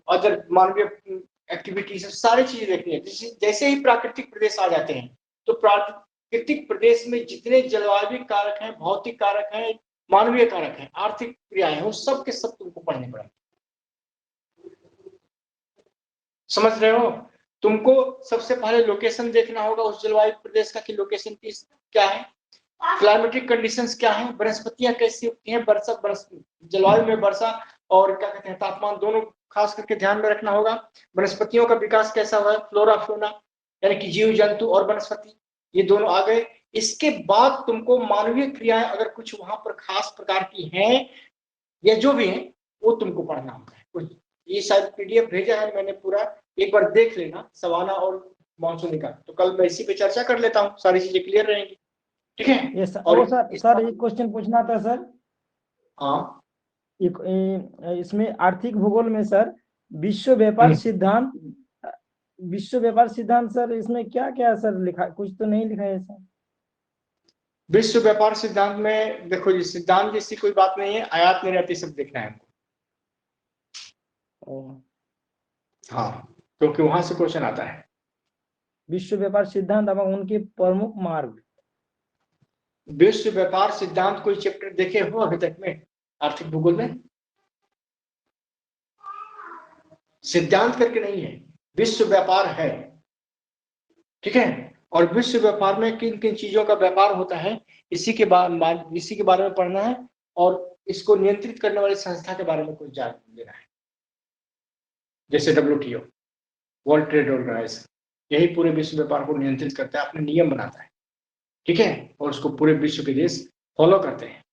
अदर मानवीय एक्टिविटीज, सारी चीजें देखनी है। जैसे ही प्राकृतिक प्रदेश आ जाते हैं तो प्राकृतिक प्रदेश में जितने जलवायु कारक हैं, भौतिक कारक हैं, मानवीय कारक हैं, आर्थिक क्रियाएं हैं, वो सब के सब तुमको पढ़ने पड़ेंगे। समझ रहे हो? तुमको सबसे पहले लोकेशन देखना होगा उस जलवायु प्रदेश का कि लोकेशन की क्या है, क्लाइमेटिक कंडीशंस क्या है, वनस्पतियां कैसी होती हैं, जलवायु में वर्षा और क्या कहते हैं तापमान दोनों खास करके ध्यान में रखना होगा। वनस्पतियों का विकास कैसा हुआ है, फ्लोरा फ्लोना यानी कि जीव जंतु और वनस्पति, ये दोनों आ गए। इसके बाद तुमको मानवीय क्रियाएं अगर कुछ वहां पर खास प्रकार की हैं या जो भी है वो तुमको पढ़ना होगा। ये शायद पीडीएफ भेजा है मैंने पूरा, एक बार देख लेना सवाना और मानसूनी का। तो कल मैं इसी पे चर्चा कर लेता हूँ, सारी चीजें क्लियर रहेंगी। ठीक है? ये सर, और सर एक क्वेश्चन पूछना था सर। हाँ, इसमें आर्थिक भूगोल में सर विश्व व्यापार सिद्धांत सर इसमें क्या क्या सर लिखा, कुछ तो नहीं लिखा है सर? विश्व व्यापार सिद्धांत में देखो जी, सिद्धांत जैसी कोई बात नहीं है, आयात निर्यात सब देखना है हमको। हाँ, क्योंकि वहां से क्वेश्चन आता है। विश्व व्यापार सिद्धांत एवं उनके प्रमुख मार्ग। विश्व व्यापार सिद्धांत कोई चैप्टर देखे हो अभी तक में आर्थिक भूगोल में? सिद्धांत करके नहीं है, विश्व व्यापार है। ठीक है? और विश्व व्यापार में किन किन चीजों का व्यापार होता है इसी के बारे में पढ़ना है, और इसको नियंत्रित करने वाली संस्था के बारे में कुछ जान लेना है, जैसे WTO, वर्ल्ड ट्रेड ऑर्गेनाइजेशन, यही पूरे विश्व व्यापार को नियंत्रित करता है, अपने नियम बनाता है। ठीक है? और उसको पूरे विश्व के देश फॉलो करते हैं।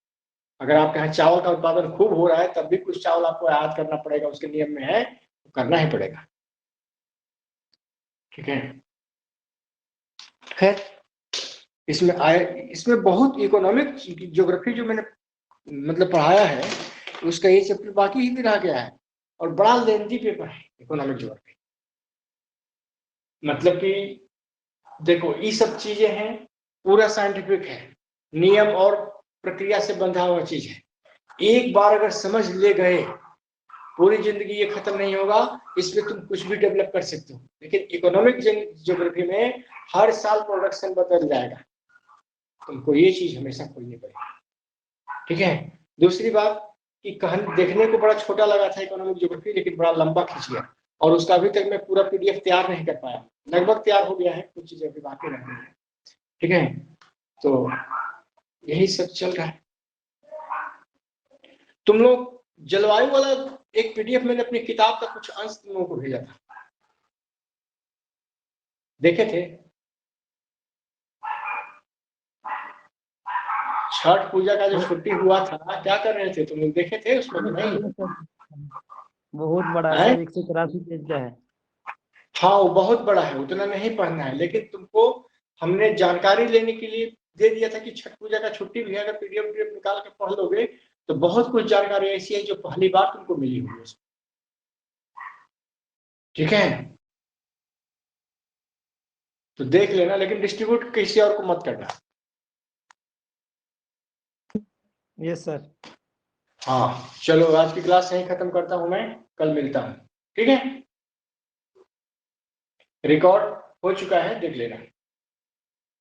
अगर आपके यहाँ चावल का उत्पादन खूब हो रहा है तब भी कुछ चावल आपको आयात करना पड़ेगा, उसके नियम में है, तो करना ही पड़ेगा। ठीक है? खैर, इसमें बहुत इकोनॉमिक ज्योग्राफी जो मैंने मतलब पढ़ाया है उसका ये चैप्टर बाकी ही भी रह गया है, और बड़ा लेंथी पेपर है इकोनॉमिक ज्योग्राफी। मतलब कि देखो ये सब चीजें हैं, पूरा साइंटिफिक है, नियम और प्रक्रिया से बंधा हुआ चीज है। एक बार अगर समझ ले गए पूरी जिंदगी ये खत्म नहीं होगा, इसमें तुम कुछ भी डेवलप कर सकते हो। लेकिन इकोनॉमिक ज्योग्राफी में हर साल प्रोडक्शन बदल जाएगा, तुमको ये चीज हमेशा खोजनी पड़ेगी। ठीक है? दूसरी बात कि देखने को बड़ा छोटा लगा था इकोनॉमिक ज्योग्राफी, लेकिन बड़ा लंबा खींच गया, और उसका अभी तक मैं पूरा PDF तैयार नहीं कर पाया। लगभग तैयार हो गया है, कुछ चीजें अभी बाकी रह गई है। ठीक है? तो यही सब चल रहा है। तुम लोग जलवायु वाला एक PDF मैंने अपनी किताब का कुछ अंश तुम लोगों को भेजा था, देखे थे? छठ पूजा का जो छुट्टी हुआ था, क्या कर रहे थे तुम लोग, देखे थे उसमें? नहीं, बहुत बड़ा है, 183 पेज का है। हाँ, वो बहुत बड़ा है, उतना नहीं पढ़ना है, लेकिन तुमको हमने जानकारी लेने के लिए दे दिया था कि छठ पूजा का छुट्टी भी है, अगर PDF निकाल के पढ़ लोगे तो बहुत कुछ जानकारी ऐसी है जो पहली बार तुमको मिली हुई है। ठीक है? तो देख लेना, लेकिन डिस्ट्रीब्यूट किसी और को मत करना। Yes sir. हाँ, चलो आज की क्लास यहीं खत्म करता हूं मैं, कल मिलता हूं। ठीक है? रिकॉर्ड हो चुका है, देख लेना।